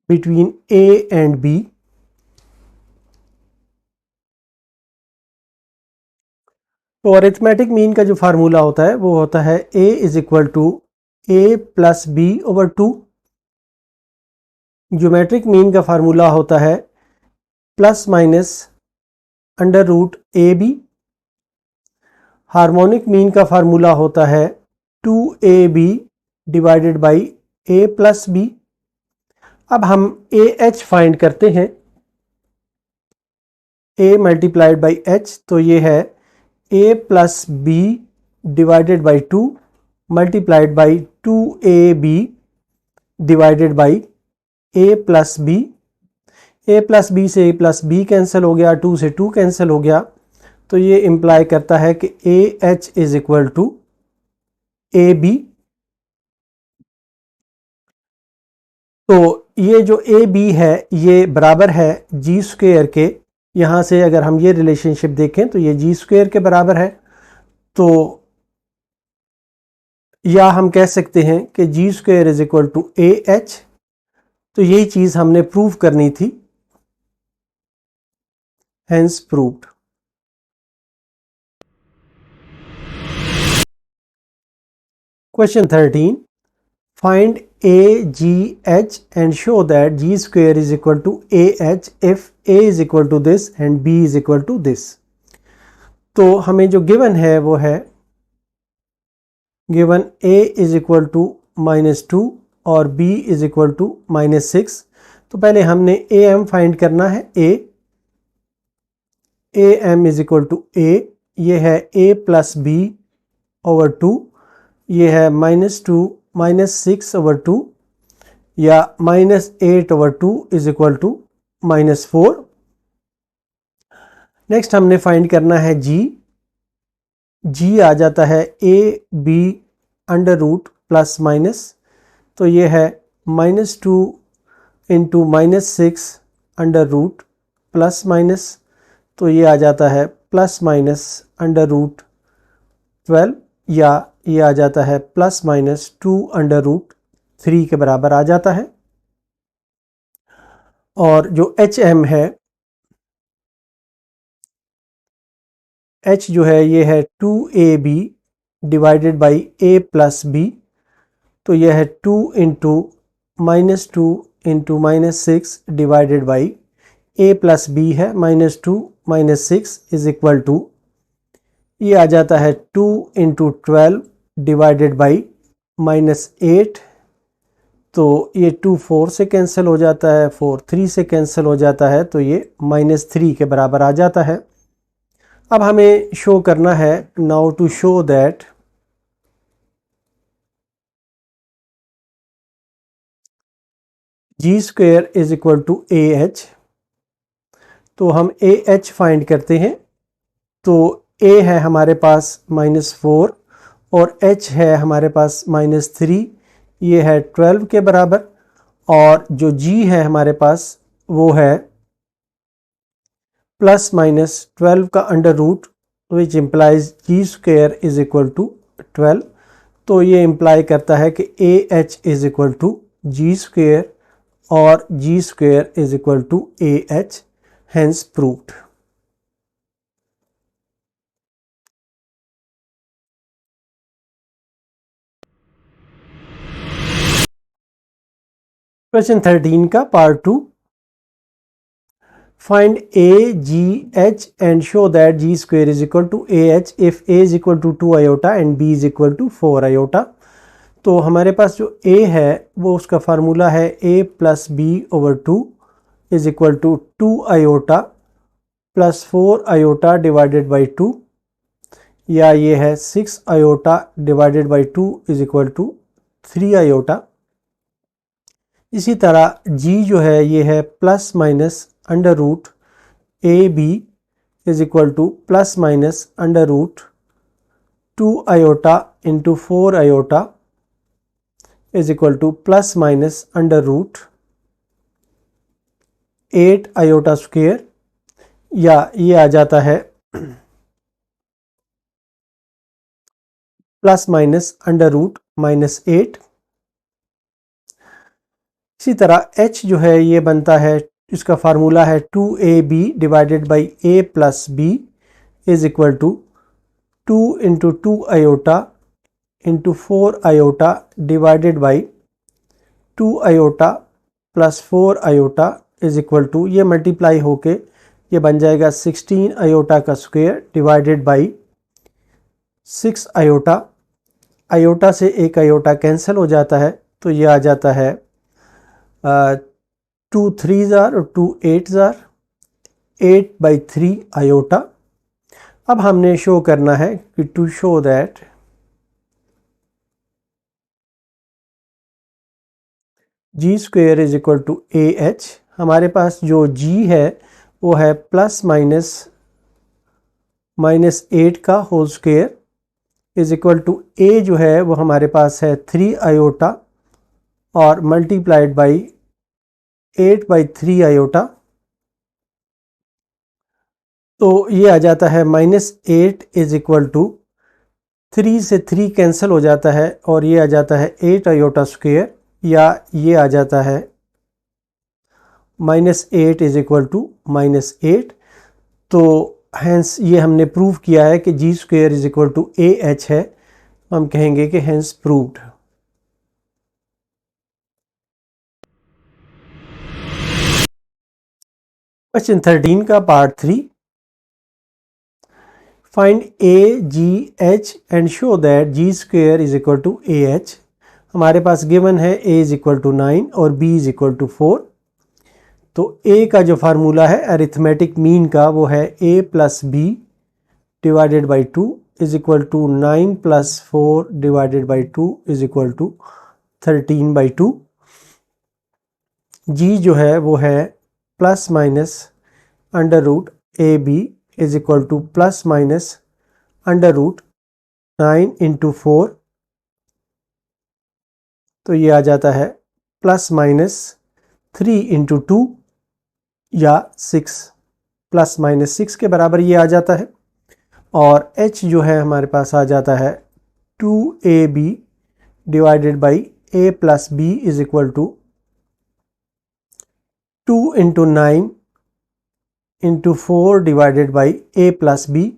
between A and B। तो arithmetic mean का जो फार्मूला होता है वो होता है A is equal to A plus B/2। Geometric mean का फार्मूला होता है plus minus √AB। Harmonic mean का फार्मूला होता है 2AB divided by A plus B। अब हम AH फाइंड करते हैं, A मल्टीप्लाइड बाई H, तो ये है A plus B divided by 2 multiplied by 2ab divided by a plus B. a plus B से a प्लस बी कैंसिल हो गया, 2 से 2 कैंसिल हो गया, तो ये इम्प्लाई करता है कि AH is equal to AB। तो ये जो AB है ये बराबर है जी स्क्वेयर के। यहाँ से अगर हम ये रिलेशनशिप देखें तो ये जी स्क्वेयर के बराबर है। तो या हम कह सकते हैं कि G square is equal to AH। तो यही चीज़ हमने प्रूव करनी थी, hence proved. Question 13, find AGH and show that G square is equal to AH if A is equal to this and B is equal to this। तो हमें जो given है वो है given A is equal to -2 और B is equal to -6। तो पहले हमने AM फाइंड करना है। AM is equal to A, ये है A प्लस B ओवर 2, ये है -2 -6 ओवर 2 या -8 over 2 is equal to -4। Next हमने फाइंड करना है जी आ जाता है AB under root plus minus. तो ये है -2 इंटू -6 अंडर रूट प्लस माइनस। तो ये आ जाता है प्लस माइनस अंडर रूट 12 या ये आ जाता है प्लस माइनस 2 अंडर रूट 3 के बराबर आ जाता है। और जो HM है, H जो है ये है 2AB divided by A plus B। तो यह है 2 इंटू -2 इंटू -6 divided by A plus B है -2 -6 इज इक्वल टू, ये आ जाता है 2 इंटू 12 डिवाइडेड बाई -8। तो ये 2 4 से कैंसिल हो जाता है, 4 3 से कैंसिल हो जाता है, तो ये -3 के बराबर आ जाता है। अब हमें शो करना है, now to show that G square is equal to AH। तो हम AH फाइंड करते हैं। तो A है हमारे पास -4 और H है हमारे पास -3, ये है 12 के बराबर। और जो G है हमारे पास वो है +-12 का under root, which implies G square is equal to 12। तो ये इम्प्लाई करता है कि AH is equal to G square और G square is equal to AH, hence proved. Question 13 का part 2, find AGH and show that G square is equal to AH if A is equal to 2 iota and B is equal to 4 iota. तो हमारे पास जो A है वो उसका formula है A plus B over 2 is equal to 2 iota plus 4 iota divided by 2, या ये है 6 iota divided by 2 is equal to 3 iota. इसी तरह G जो है ये है plus minus under root AB is equal to plus minus under root 2 iota into 4 iota is equal to plus minus under root 8 iota square, या ये आ जाता है प्लस माइनस अंडर रूट -8। इसी तरह H जो है ये बनता है, इसका फार्मूला है 2AB divided by A plus B is equal to 2 into 2 iota into 4 iota divided by 2 iota plus 4 iota is equal to, ये मल्टीप्लाई होके ये बन जाएगा 16 आयोटा का square divided by 6 iota. Iota से एक आयोटा कैंसिल हो जाता है, तो ये आ जाता है 2 3s और 2 8s, 8/3 आयोटा। अब हमने शो करना है कि to show that G square is equal to A H. हमारे पास जो जी है वो है प्लस माइनस 8 का whole square is equal to A जो है वो हमारे पास है 3 आयोटा और मल्टीप्लाइड बाई 8/3 आयोटा। तो ये आ जाता है -8 इज इक्वल टू 3 से 3 कैंसिल हो जाता है और ये आ जाता है 8 आयोटा स्क्वेयर, या ये आ जाता है -8 इज इक्वल टू -8। तो हैंस ये हमने प्रूव किया है कि G square is equal to A H है। हम कहेंगे कि हैंस प्रूव्ड। क्वेश्चन 13 का part 3, find A G H and show that G square is equal to A H. हमारे पास गिवन है a इज इक्वल टू 9 और b इज इक्वल टू 4। तो a का जो फार्मूला है अरिथमेटिक मीन का वो है a plus B divided by 2 is equal to 9 plus 4 divided by 2 is equal to 13/2। g जो है वो है plus minus under root A B is equal to plus minus under root 9 into 4। तो ये आ जाता है प्लस माइनस 3 इंटू 2 या 6, प्लस माइनस 6 के बराबर ये आ जाता है। और h जो है हमारे पास आ जाता है 2ab divided by a plus B is equal to 2 into 9 into 4 divided by a plus B.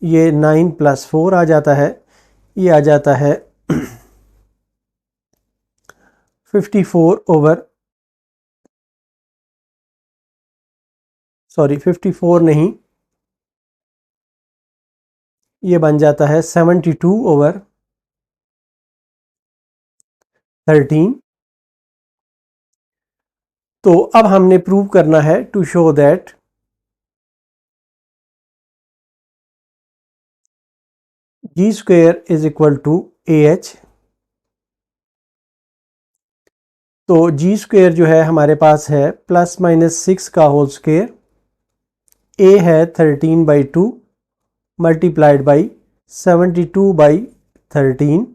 ये 9 प्लस 4 आ जाता है, ये आ जाता है 54 नहीं, ये बन जाता है 72/13। तो अब हमने प्रूव करना है to show that G square is equal to A H. तो जी स्क्वेयर जो है हमारे पास है प्लस माइनस 6 का होल स्क्वेयर, ए है 13/2 मल्टीप्लाइड बाई 72/13।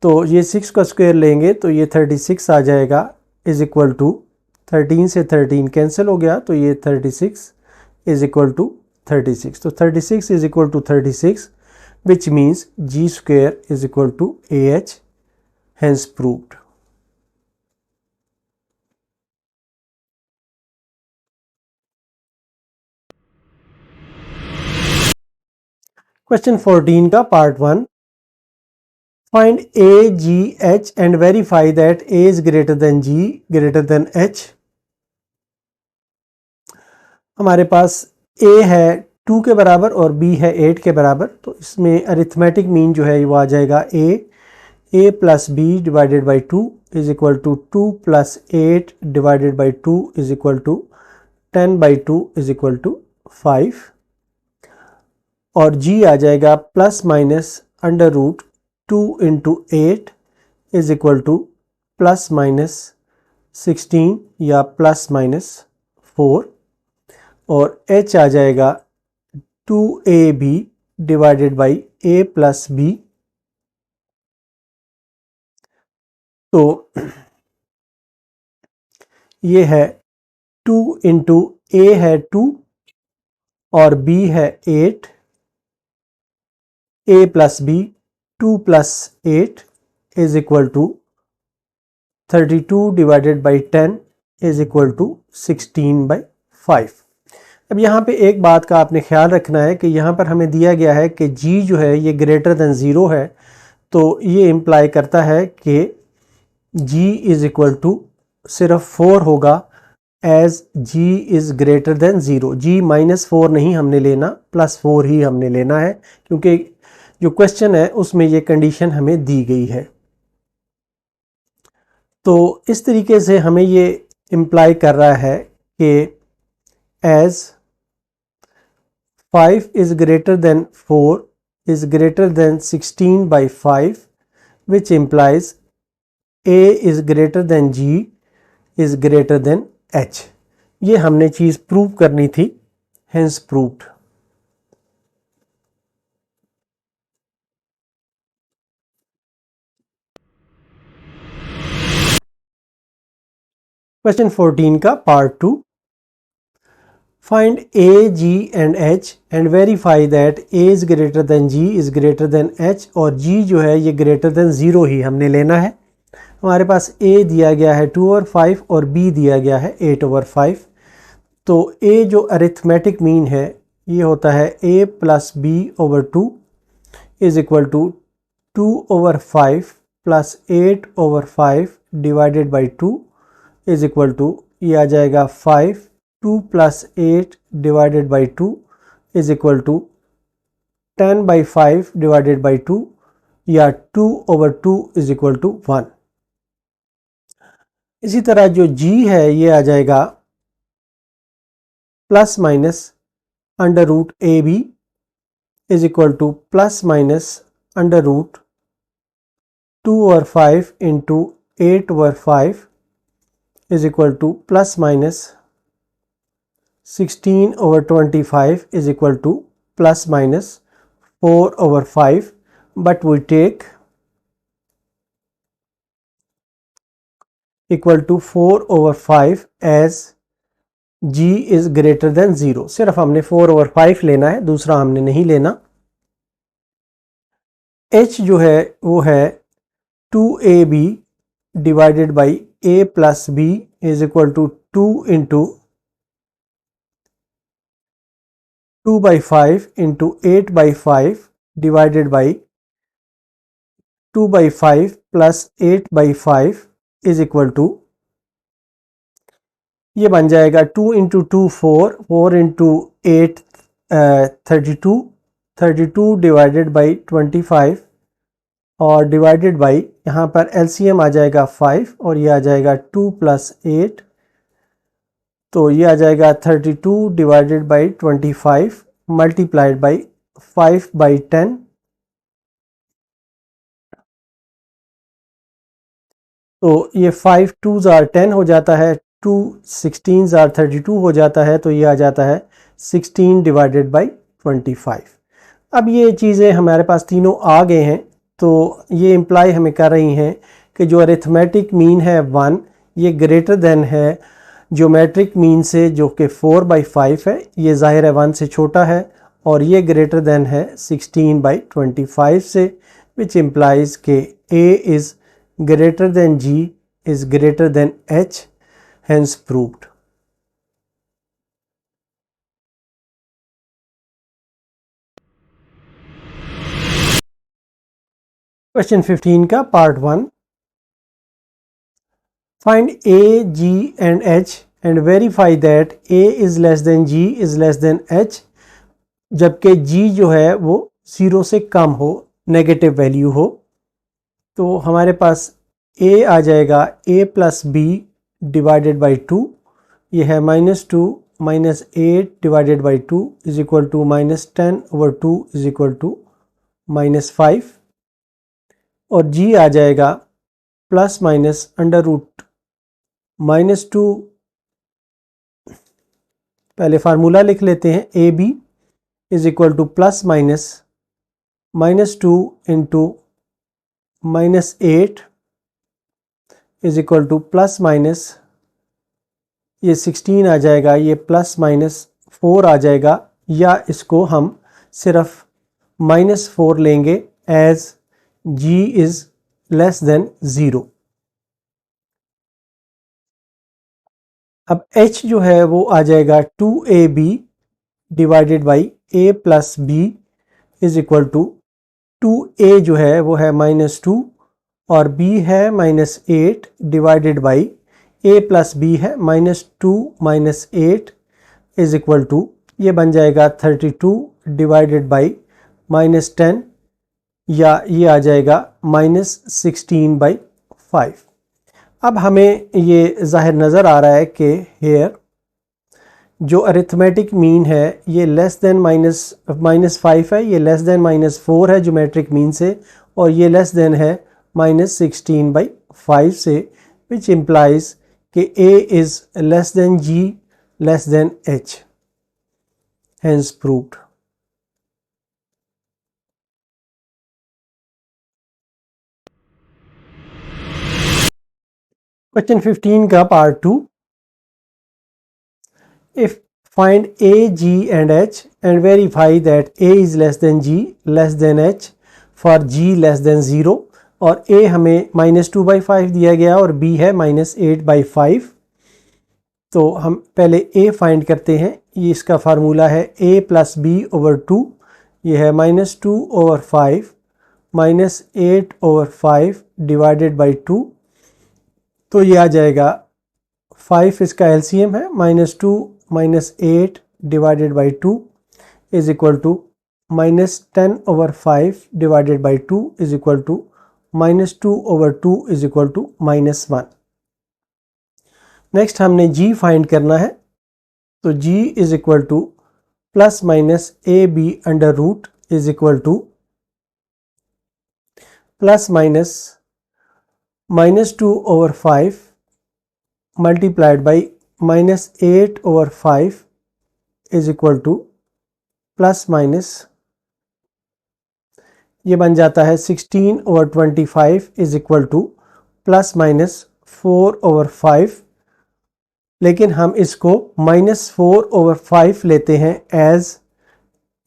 तो ये 6 का स्क्वायर लेंगे तो ये 36 आ जाएगा इज इक्वल टू 13 से 13 कैंसिल हो गया, तो ये 36 इज इक्वल टू 36। तो 36 is equal to 36 which means G square is equal to A H, hence proved. Question 14 का part 1, find A G H and verify that A is greater than G greater than H. हमारे पास a है 2 के बराबर और b है 8 के बराबर। तो इसमें अरिथमेटिक मीन जो है वो आ जाएगा a plus B divided by 2 is equal to 2 plus 8 divided by 2 is equal to 10/2 is equal to 5। और g आ जाएगा plus minus under root 2 into 8 is equal to plus minus 16 या प्लस माइनस 4। और h आ जाएगा 2ab divided by a plus B. तो ये है 2 इंटू a है 2 और b है 8, a plus B 2 plus 8 is equal to 32 divided by 10 is equal to 16/5। अब यहाँ पे एक बात का आपने ख्याल रखना है कि यहाँ पर हमें दिया गया है कि g जो है ये ग्रेटर देन 0 है। तो ये इम्प्लाई करता है कि g इज इक्वल टू सिर्फ 4 होगा as g is greater than 0। g -4 नहीं हमने लेना, +4 ही हमने लेना है, क्योंकि जो क्वेश्चन है उसमें ये कंडीशन हमें दी गई है। तो इस तरीके से हमें ये इम्प्लाई कर रहा है कि as 5 is greater than 4 is greater than 16/5 which implies A is greater then G is greater then H। ये हमने चीज़ प्रूव करनी थी, हेंस प्रूव्ड। क्वेश्चन 14 का part 2। Find A, G and H and verify that A is greater then G is greater then H, और G जो है ये greater than 0 ही हमने लेना है। हमारे पास A दिया गया है 2/5 और B दिया गया है 8/5। तो A जो अरिथमेटिक मीन है ये होता है A plus B/2 is equal to 2/5 plus 8/5 divided by 2 is equal to, ये आ जाएगा 5, 2 plus 8 divided by 2 is equal to 10/5 divided by 2, या 2/2 इज़ इक्वल टू 1। इसी तरह जो G है ये आ जाएगा plus minus under root AB is equal to plus minus under root 2/5 into 8/5 is equal to plus minus 16/25 is equal to plus minus 4/5, but we take equal to 4/5 as G is greater than 0। सिर्फ हमने 4/5 लेना है, दूसरा हमने नहीं लेना। H जो है वो है 2AB divided by A plus B is equal to 2 into 2/5 into 8/5 divided by 2/5 plus 8/5 is equal to, ये बन जाएगा 2 इंटू 2 4, 4 इंटू 8 32, 32 डिवाइडेड बाई 25 और डिवाइडेड बाई यहाँ पर एलसीएम आ जाएगा 5 और ये आ जाएगा 2 प्लस 8, तो ये आ जाएगा 32 डिवाइडेड बाई 25 मल्टीप्लाइड बाई 5/10, तो ये 5 2s are 10 हो जाता है, 2 16s are 32 हो जाता है, तो ये आ जाता है 16 डिवाइडेड बाई 25। अब ये चीज़ें हमारे पास तीनों आ गए हैं, तो ये इम्प्लाई हमें कर रही हैं कि जो अरिथमेटिक मीन है 1 ये ग्रेटर देन है ज्योमेट्रिक मीन से जो कि 4/5 है, ये ज़ाहिर है 1 से छोटा है, और ये ग्रेटर देन है 16/25 से, विच इम्प्लाइज के A is greater than G is greater than H, hence proved। Question 15 का part 1। Find A, G and H and verify that A is less than G is less than H, जबकि G जो है वो 0 से कम हो, negative value हो। तो हमारे पास A आ जाएगा A plus B divided by 2, ये है -2 minus 8 divided by 2 is equal to -10/2 is equal to -5, और G आ जाएगा प्लस माइनस अंडर रूट -2, पहले फार्मूला लिख लेते हैं, AB is equal to plus minus -2 into -8 is equal to plus minus, ये 16 आ जाएगा, ये प्लस माइनस 4 आ जाएगा, या इसको हम सिर्फ -4 लेंगे as G is less than 0। अब H जो है वो आ जाएगा 2AB divided by A plus B is equal to 2A जो है वो है -2 और B है -8 divided by A plus B है -2 -8 इज इक्वल टू, ये बन जाएगा 32 डिवाइडेड बाई -10, या ये आ जाएगा -16/5। अब हमें ये ज़ाहिर नज़र आ रहा है कि हेयर जो अरिथमेटिक मीन है ये लेस देन -5 है, ये लेस देन -4 है ज्योमेट्रिक मीन से, और ये लेस देन है -16/5। 5 से, विच इम्प्लाइज कि A is less then G less than H, hence proved. Question 15 का part 2. If find A, G and H and verify that A is less than G less than H for G less than 0, और A हमें -2/5 दिया गया और B है -8/5. तो हम पहले A फाइंड करते हैं. ये इसका फार्मूला है A + B/2. ये है -2/5 -8/5 डिवाइडेड बाई 2. तो ये आ जाएगा 5 इसका एलसीएम है, -2 -8 divided by 2 is equal to -10/5 divided by 2 is equal to -2/2 is equal to -1. Next हमने G फाइंड करना है. तो G is equal to +- AB is equal to ±-2/5 multiplied by -8/5 is equal to ± ये बन जाता है 16/25 is equal to ±4/5. लेकिन हम इसको -4/5 लेते हैं as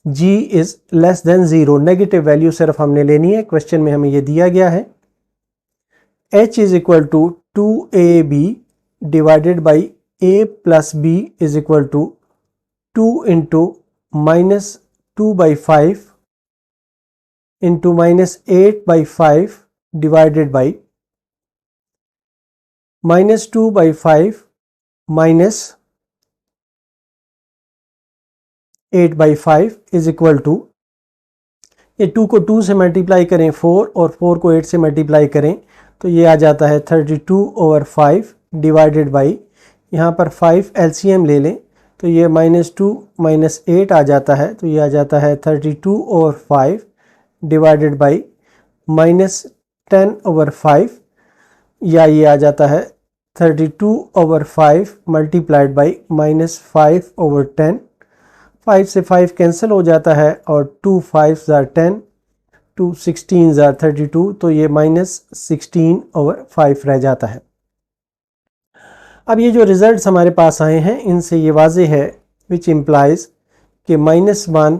G is less than 0. Negative value सिर्फ हमने लेनी है. क्वेश्चन में हमें ये दिया गया है. H is equal to 2AB divided by A + B is equal to 2 into -2/5 into -8/5 divided by -2/5 -8/5 is equal to, ये 2 को 2 से मल्टीप्लाई करें 4 और 4 को 8 से मल्टीप्लाई करें तो ये आ जाता है 32/5 डिवाइडेड बाई, यहाँ पर 5 एलसीएम ले लें तो ये -2 -8 आ जाता है. तो ये आ जाता है 32/5 डिवाइडेड बाई -10/5, या ये आ जाता है 32/5 मल्टीप्लाइड बाई -5/10. 5 से 5 कैंसिल हो जाता है और 2 5s are 10, 2 16s are 32. तो ये -16/5 रह जाता है. अब ये जो रिजल्ट्स हमारे पास आए हैं इनसे ये वाजे है विच इम्प्लाइज कि -1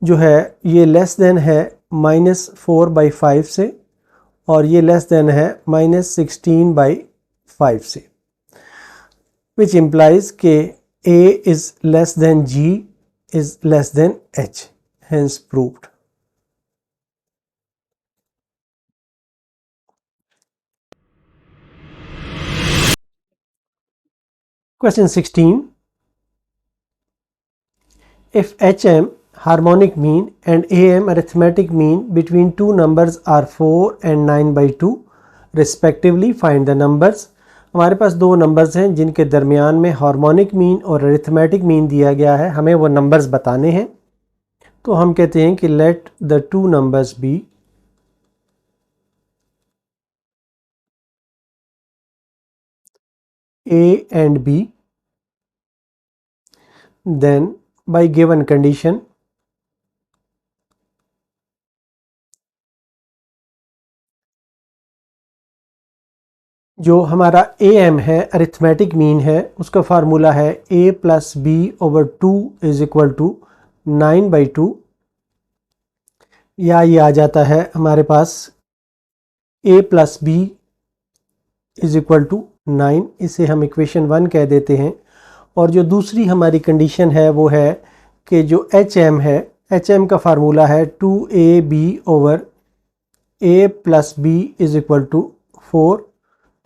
जो है ये लेस देन है -4/5 से और ये लेस देन है -16/5 से, विच इम्प्लाइज कि A is less then G is less than H, hence proved. Question 16. If HM harmonic mean and AM arithmetic mean between two numbers are 4 and 9/2 respectively, find the numbers. हमारे पास दो numbers हैं जिनके दरमियान में harmonic mean और arithmetic mean दिया गया है. हमें वो नंबर्स बताने हैं. तो हम कहते हैं कि let the two numbers be A and B, then by given condition जो हमारा AM है अरिथमेटिक मीन है उसका फार्मूला है A + B/2 is equal to 9/2, या ये आ जाता है हमारे पास A + B is equal to 9. इसे हम इक्वेशन 1 कह देते हैं. और जो दूसरी हमारी कंडीशन है वो है कि जो HM है, HM का फार्मूला है 2AB/A + B is equal to 4.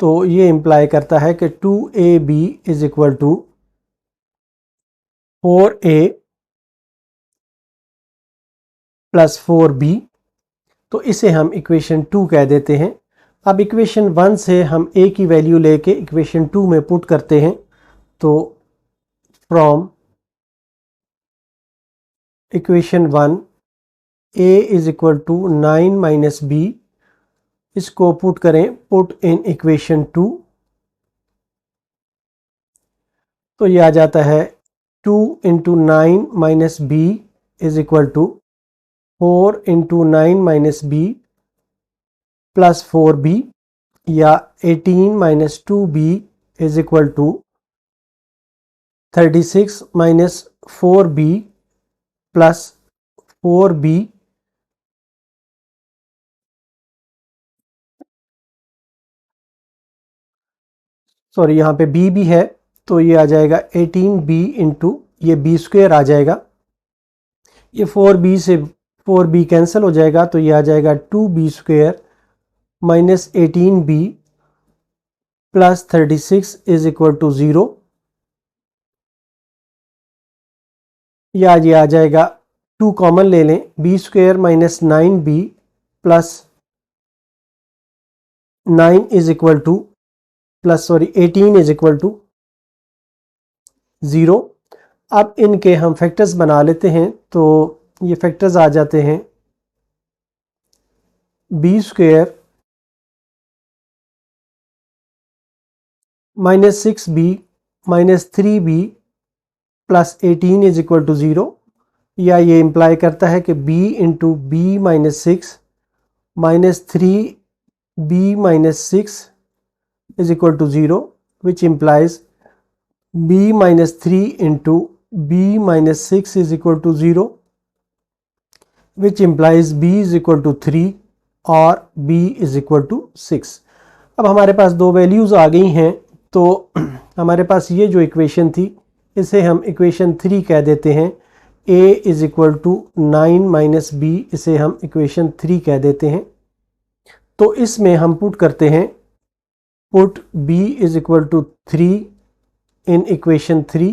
तो ये इम्प्लाई करता है कि 2AB is equal to 4A + 4B. तो इसे हम इक्वेशन 2 कह देते हैं. अब इक्वेशन 1 से हम A की वैल्यू लेके इक्वेशन 2 में पुट करते हैं. तो from equation 1 A is equal to 9 - B इसको पुट करें, पुट इन इक्वेशन 2, तो ये आ जाता है 2 into 9 minus B is equal to 4 into 9 minus B plus 4b, या 18 minus 2b is equal to 36 minus 4b plus 4b, sorry यहाँ पे b भी है तो ये आ जाएगा 18b इंटू ये b स्क्वेयर आ जाएगा, ये 4b से 4b कैंसिल हो जाएगा तो ये आ जाएगा 2b square minus 18b plus 36 is equal to 0, या ये आ जाएगा 2 कॉमन ले लें, b square minus 9b plus 9 is equal to plus 18 is equal to 0। अब इनके हम फैक्टर्स बना लेते हैं, तो ये फैक्टर्स आ जाते हैं b square minus 6b minus 3b plus 18 is equal to 0, या ये इम्प्लाई करता है कि b into B minus 6 minus 3b minus 6 is equal to 0, which implies b minus 3 into b minus 6 is equal to 0, which implies b is equal to 3 और b is equal to 6। अब हमारे पास दो values आ गई हैं, तो हमारे पास ये जो इक्वेशन थी इसे हम इक्वेशन 3 कह देते हैं, a is equal to 9 minus b, इसे हम इक्वेशन 3 कह देते हैं। तो इसमें हम पुट करते हैं, put b is equal to 3 in equation 3,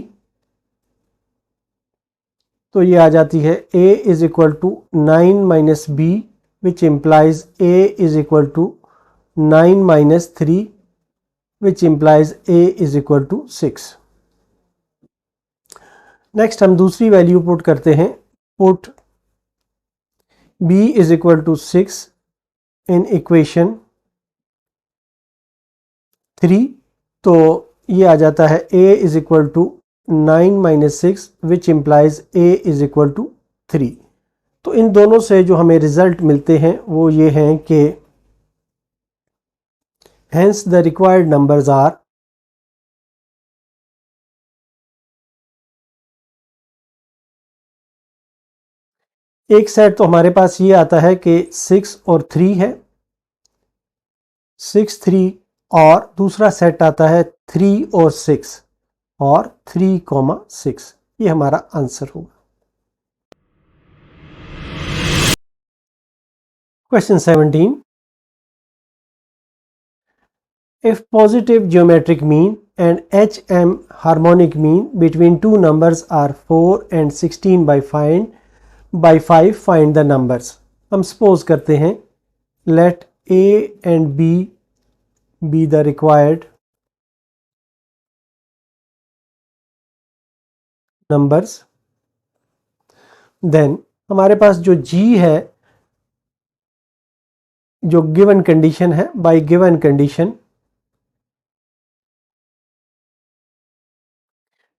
तो ये आ जाती है a is equal to 9 minus b, which implies a is equal to 9 minus 3, which implies a is equal to 6। Next हम दूसरी वैल्यू पुट करते हैं, put b is equal to 6 in equation 3, तो ये आ जाता है a is equal to 9 minus 6, which implies a is equal to 3। तो इन दोनों से जो हमें रिजल्ट मिलते हैं वो ये हैं कि hence the required numbers are एक सेट तो हमारे पास ये आता है कि 6 और 3 है, 6 3, और दूसरा सेट आता है 3 और 6 और 3,6। ये हमारा आंसर होगा। Question 17, if positive geometric mean and HM harmonic mean between two numbers are 4 and 16 by 5 find the numbers। हम सपोज करते हैं let A and B be the required numbers, then हमारे पास जो G है, जो गिवन कंडीशन है, by given condition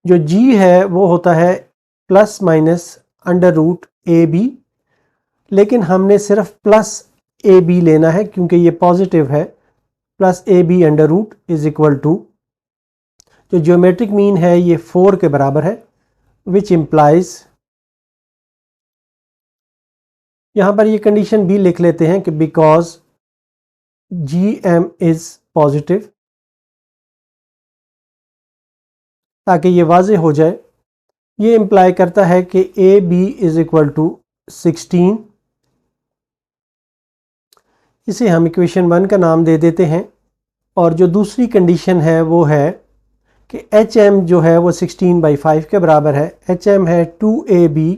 जो G है वो होता है plus minus under root A B, लेकिन हमने सिर्फ प्लस ए बी लेना है क्योंकि ये पॉजिटिव है, plus A B under root is equal to जो ज्योमेट्रिक मीन है ये 4 के बराबर है, विच इम्प्लाइज, यहां पर ये कंडीशन भी लिख लेते हैं कि because G M is positive, ताकि ये वाजे हो जाए। ये इम्प्लाई करता है कि A B is equal to 16, इसे हम इक्वेशन 1 का नाम दे देते हैं। और जो दूसरी कंडीशन है वो है कि एच एम जो है वो 16/5 के बराबर है। एच एम है 2ab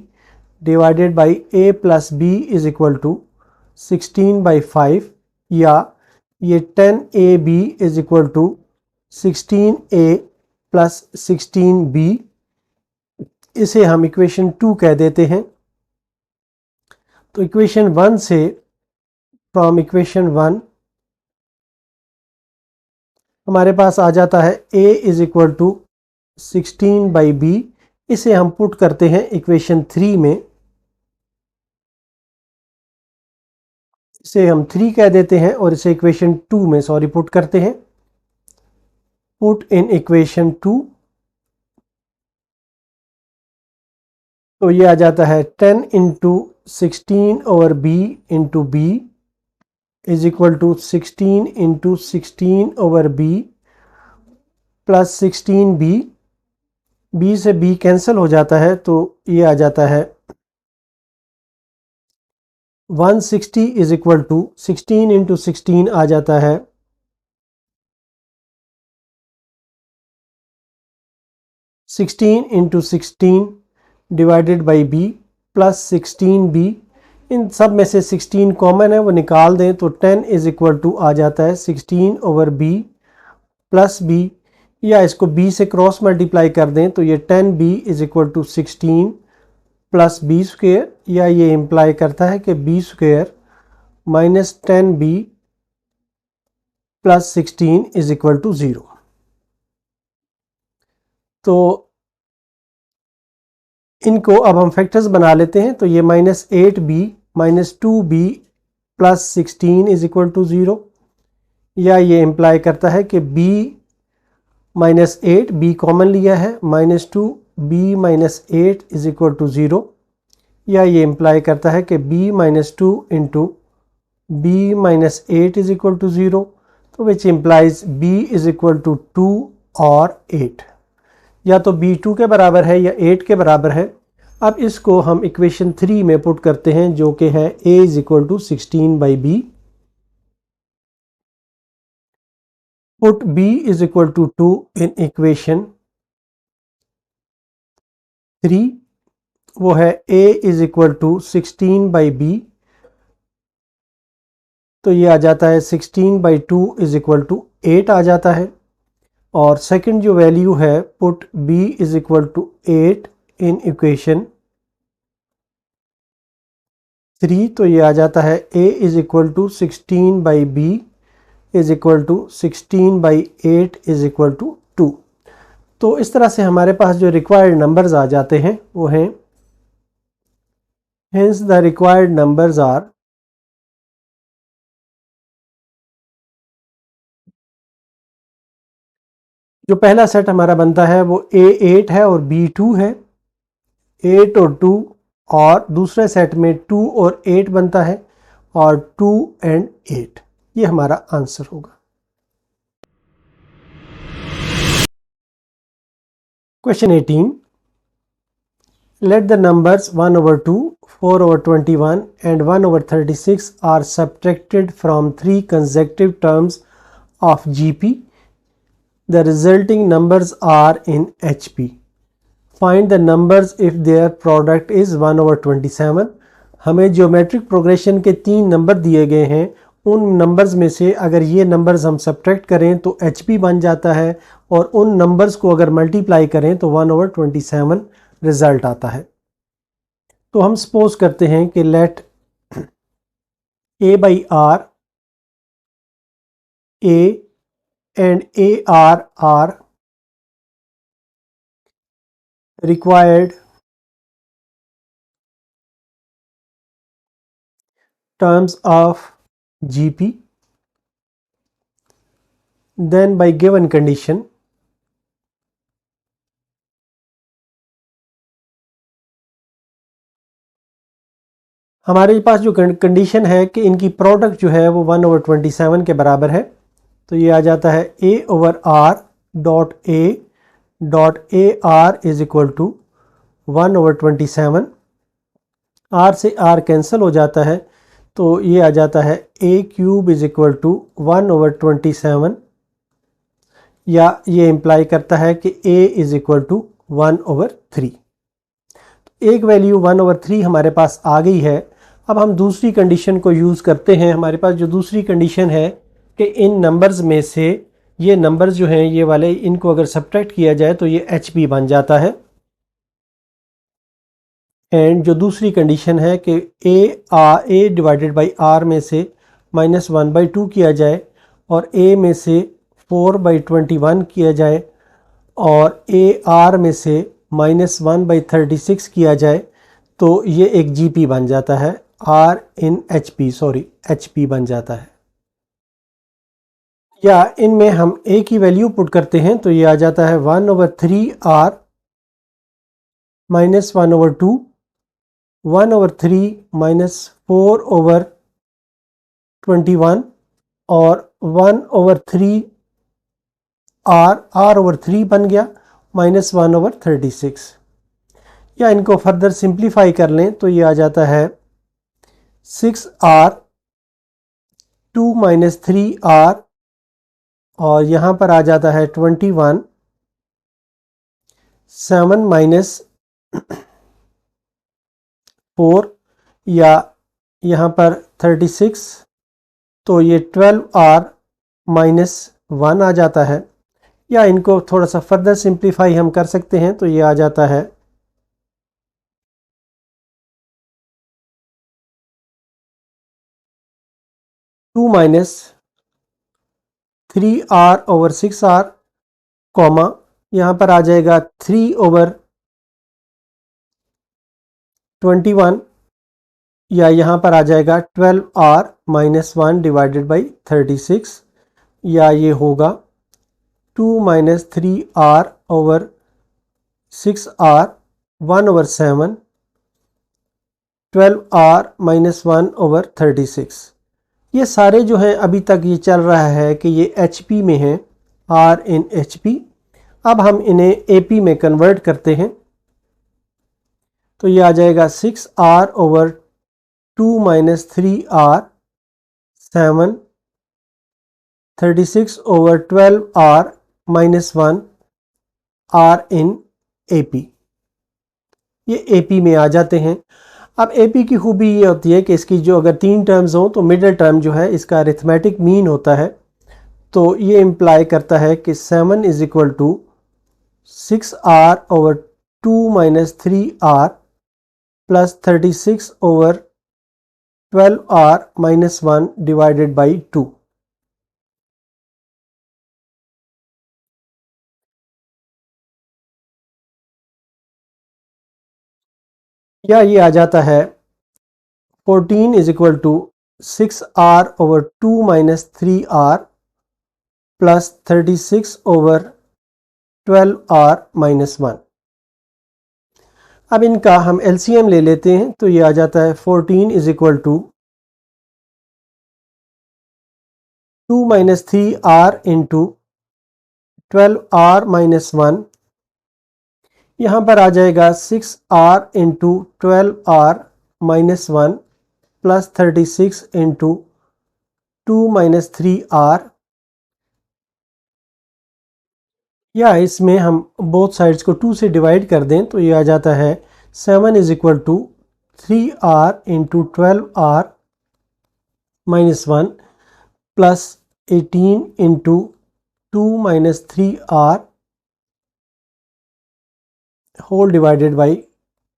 divided by a plus B is equal to 16/5, या ये 10ab is equal to 16a plus 16b, इसे हम इक्वेशन 2 कह देते हैं। तो इक्वेशन 1 से, फ्रॉम इक्वेशन 1 हमारे पास आ जाता है a is equal to 16/b। इसे हम पुट करते हैं इक्वेशन 3 में। इसे हम 3 कह देते हैं और इसे इक्वेशन 2 में पुट करते हैं। पुट इन इक्वेशन 2, तो ये आ जाता है 10 into 16/b into B is equal to 16 into 16/b plus 16b। b से b कैंसिल हो जाता है तो ये आ जाता है 160 इज इक्वल टू 16 इंटू 16 आ जाता है 16 into 16 divided by b plus 16b। इन सब में से 16 कॉमन है, वो निकाल दें तो 10 इज इक्वल टू आ जाता है 16/b प्लस b, या इसको b से क्रॉस मल्टीप्लाई कर दें तो ये 10b is equal to 16 plus b square, या ये इम्प्लाई करता है कि b square minus 10b plus 16 is equal to 0। तो इनको अब हम फैक्टर्स बना लेते हैं। तो ये minus 8b minus 2b plus 16 is equal to 0, या ये इम्प्लाई करता है कि b माइनस 8, b कॉमन लिया है, minus 2b minus 8 is equal to 0, या ये इम्प्लाई करता है कि b minus 2 into b minus 8 is equal to 0, तो which implies b is equal to 2 और 8। या तो b 2 के बराबर है या 8 के बराबर है। अब इसको हम इक्वेशन 3 में पुट करते हैं जो कि है a is equal to 16/b। Put b is equal to 2 in equation 3, वो है a is equal to 16/b, तो ये आ जाता है 16/2 इज इक्वल टू 8 आ जाता है। और सेकंड जो वैल्यू है put b is equal to 8 in equation 3, तो ये आ जाता है a is equal to 16/b is equal to 16/8 is equal to 2। तो इस तरह से हमारे पास जो रिक्वायर्ड नंबर्स आ जाते हैं वो हैं, hence the required numbers are जो पहला सेट हमारा बनता है वो A8 है और B2 है, 8 और 2, और दूसरे सेट में 2 और 8 बनता है और 2 एंड 8, ये हमारा आंसर होगा। Question 18, let the numbers 1/2, 4/21 and 1/36 are subtracted from 3 consecutive terms of GP. The resulting numbers are in HP. Find the numbers if their product is 1/27. हमें ज्योमेट्रिक प्रोग्रेशन के 3 नंबर दिए गए हैं, उन नंबर्स में से अगर ये नंबर्स हम सब्ट्रैक्ट करें तो HP बन जाता है, और उन नंबर्स को अगर मल्टीप्लाई करें तो 1/27 रिजल्ट आता है। तो हम सपोज करते हैं कि late A/R A and AR are required terms of GP, then by given condition हमारे पास जो कंडीशन है कि इनकी प्रोडक्ट जो है वो 1/27 के बराबर है, तो ये आ जाता है A/R dot A R is equal to 1/27। R से R कैंसिल हो जाता है, तो ये आ जाता है A³ इज इक्वल टू 1/27, या ये इम्प्लाई करता है कि A इज इक्वल टू 1/3। एक वैल्यू 1/3 हमारे पास आ गई है। अब हम दूसरी कंडीशन को यूज़ करते हैं। हमारे पास जो दूसरी कंडीशन है कि इन नंबर्स में से ये नंबर्स जो हैं ये वाले, इनको अगर सब्ट्रैक्ट किया जाए तो ये HP बन जाता है। एंड जो दूसरी कंडीशन है कि A डिवाइडेड बाई R में से -1/2 किया जाए और A में से 4/21 किया जाए और ए आर में से -1/36 किया जाए तो ये एक जीपी बन जाता है, R in HP, sorry HP बन जाता है। या इनमें हम ए की वैल्यू पुट करते हैं तो ये आ जाता है 1/3R -1/2, 1/3 -4/21 और 1/3 R/3 बन गया -1/36। या इनको फर्दर सिंप्लीफाई कर लें तो ये आ जाता है 6R 2 -3R और यहाँ पर आ जाता है 21, 7 -4 या यहाँ पर 36 तो ये 12R -1 आ जाता है। या इनको थोड़ा सा फर्दर सिंप्लीफाई हम कर सकते हैं तो ये आ जाता है 2 -3R/6R, कॉमा यहाँ पर आ जाएगा 3/21 या यहाँ पर आ जाएगा 12R -1 डिवाइडेड बाई 36 या ये होगा 2 -3R/6R 1/7 12R -1/36। ये सारे जो हैं अभी तक ये चल रहा है कि ये HP में हैं, R इन HP। अब हम इन्हें AP में कन्वर्ट करते हैं तो ये आ जाएगा 6R/2 -3R 7 36/12R -1 R इन AP। ये AP में आ जाते हैं। अब AP की खूबी ये होती है कि इसकी जो अगर 3 टर्म्स हों तो मिडिल टर्म जो है इसका अरिथमेटिक मीन होता है। तो ये इम्प्लाई करता है कि 7 = 6R/2 -3R plus 36/12R -1 divided by 2। या ये आ जाता है 14 = 6R/2 -3R प्लस 36/12R -1। अब इनका हम LCM ले लेते हैं तो ये आ जाता है 14 = 2 -3R इंटू 12R -1। यहाँ पर आ जाएगा 6R into 12R -1 plus 36 into 2 -3R। या इसमें हम बोथ साइड्स को 2 से डिवाइड कर दें तो ये आ जाता है 7 = 3R into 12R -1 plus 18 into 2 -3R whole divided by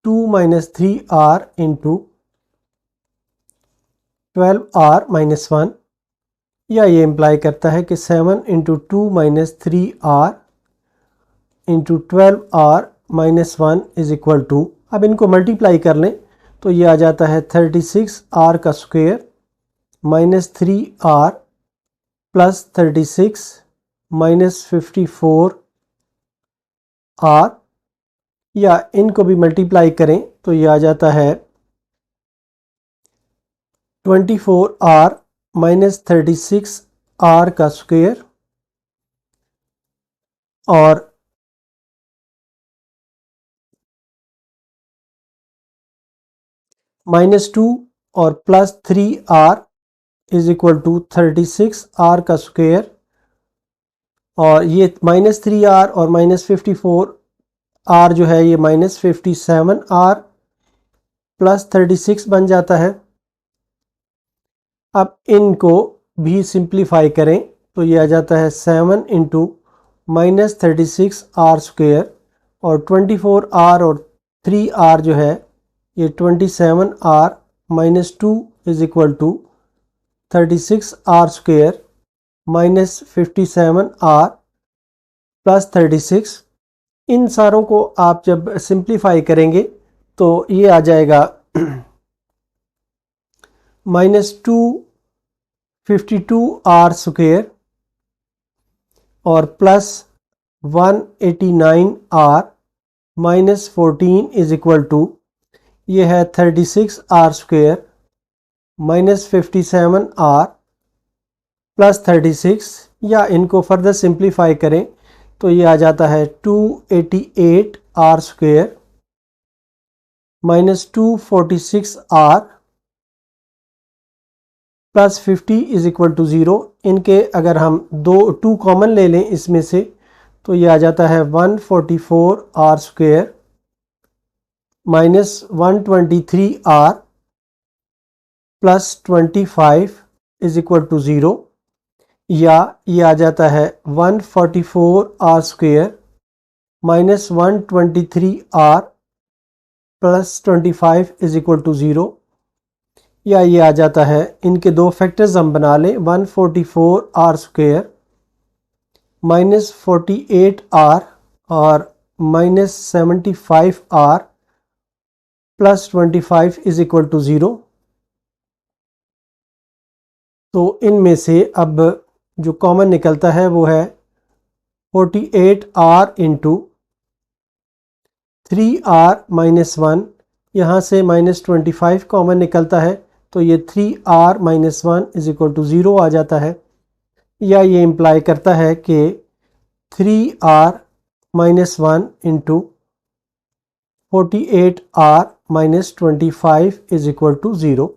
2 -3R into 12R -1। या ये इम्प्लाई करता है कि 7 इंटू 2 -3R इंटू 12R -1 = अब इनको मल्टीप्लाई कर लें तो ये आ जाता है 36R का स्क्वायर -3R प्लस 36 -54R। या इनको भी मल्टीप्लाई करें तो ये आ जाता है 24R -36R का स्क्वायर और -2 और प्लस 3R = 36R का स्क्वायर और ये -3R और -54R जो है ये -57R प्लस 36 बन जाता है। अब इनको भी सिंप्लीफाई करें तो ये आ जाता है 7 इंटू -36R स्क्वायर और 24R और 3R जो है ये 27R -2 = 36R square -57r plus 36। इन सारों को आप जब सिंप्लीफाई करेंगे तो ये आ जाएगा -252r² और plus 189r -14 is equal to ये है 36r² -57r प्लस 36, या इनको फर्दर सिंप्लीफाई करें तो ये आ जाता है 288r² -246r plus 50 is equal to 0। इनके अगर हम 2 कॉमन ले लें इसमें से तो ये आ जाता है 144r² -123r plus 25 is equal to 0, या ये आ जाता है 144r² -123r plus 25 is equal to 0, या ये आ जाता है, इनके दो फैक्टर्स हम बना लें, 144r² -48r और -75r plus 25 is equal to 0। तो इनमें से अब जो कॉमन निकलता है वो है 48r इंटू 3r -1, यहाँ से -25 कॉमन निकलता है तो ये 3r -1 इज इक्वल टू 0 आ जाता है, या ये इम्प्लाई करता है कि 3r -1 into 48r -25 is equal to 0,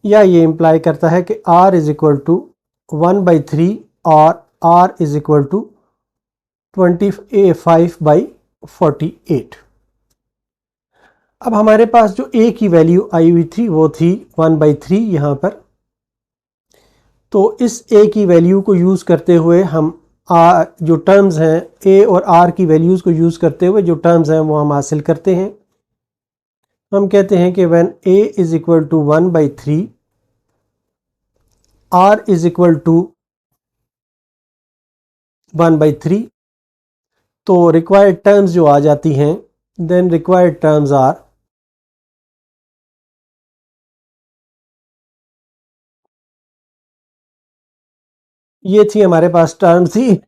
या ये इम्प्लाई करता है कि r इज इक्वल टू 1/3 और r इज इक्वल टू 25/48। अब हमारे पास जो a की वैल्यू आई हुई थी वो थी 1/3 यहाँ पर। तो इस a की वैल्यू को यूज़ करते हुए हम जो टर्म्स हैं a और r की वैल्यूज़ को यूज़ करते हुए जो टर्म्स हैं वो हम हासिल करते हैं। हम कहते हैं कि when a is equal to 1/3, r is equal to 1/3, तो रिक्वायर्ड टर्म्स जो आ जाती हैं, देन रिक्वायर्ड टर्म्स आर ये थी हमारे पास टर्म थी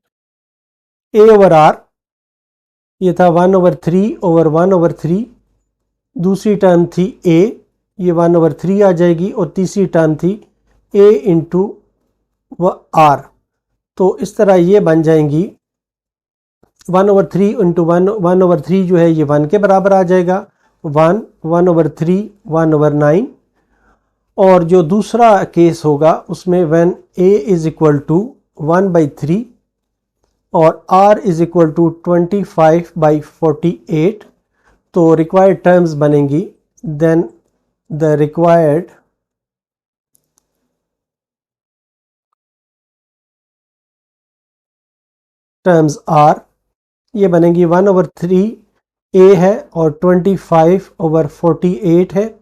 a ओवर r, ये था 1/3/1/3। दूसरी टर्म थी a, ये 1/3 आ जाएगी, और तीसरी टर्म थी a इंटू r। तो इस तरह ये बन जाएंगी 1/3 इंटू 1/3 जो है ये 1 के बराबर आ जाएगा, 1/3 1/9। और जो दूसरा केस होगा उसमें when a is equal to 1/3 और r इज इक्वल टू 25/48, तो रिक्वायर्ड टर्म्स बनेंगी, then the required terms are, ये बनेंगी 1/3 a है और 25/48 है।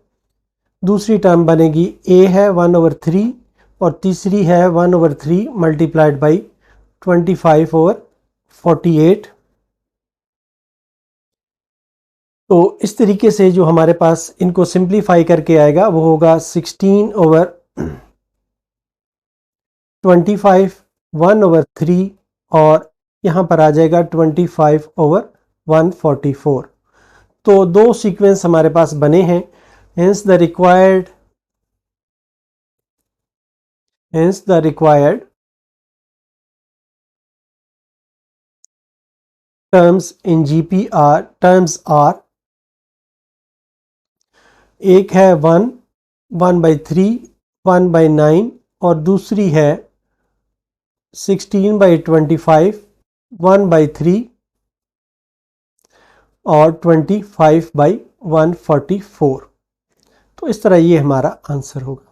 दूसरी टर्म बनेगी a है 1/3 और तीसरी है 1/3 मल्टीप्लाइड बाई 25/48। तो इस तरीके से जो हमारे पास इनको सिंप्लीफाई करके आएगा वो होगा 16/25 1/3 और यहाँ पर आ जाएगा 25/144। तो दो सीक्वेंस हमारे पास बने हैं। Hence the required terms in GP terms are, एक है 1/3 1/9 और दूसरी है 16/25 1/3 और 25/144। तो इस तरह ये हमारा आंसर होगा।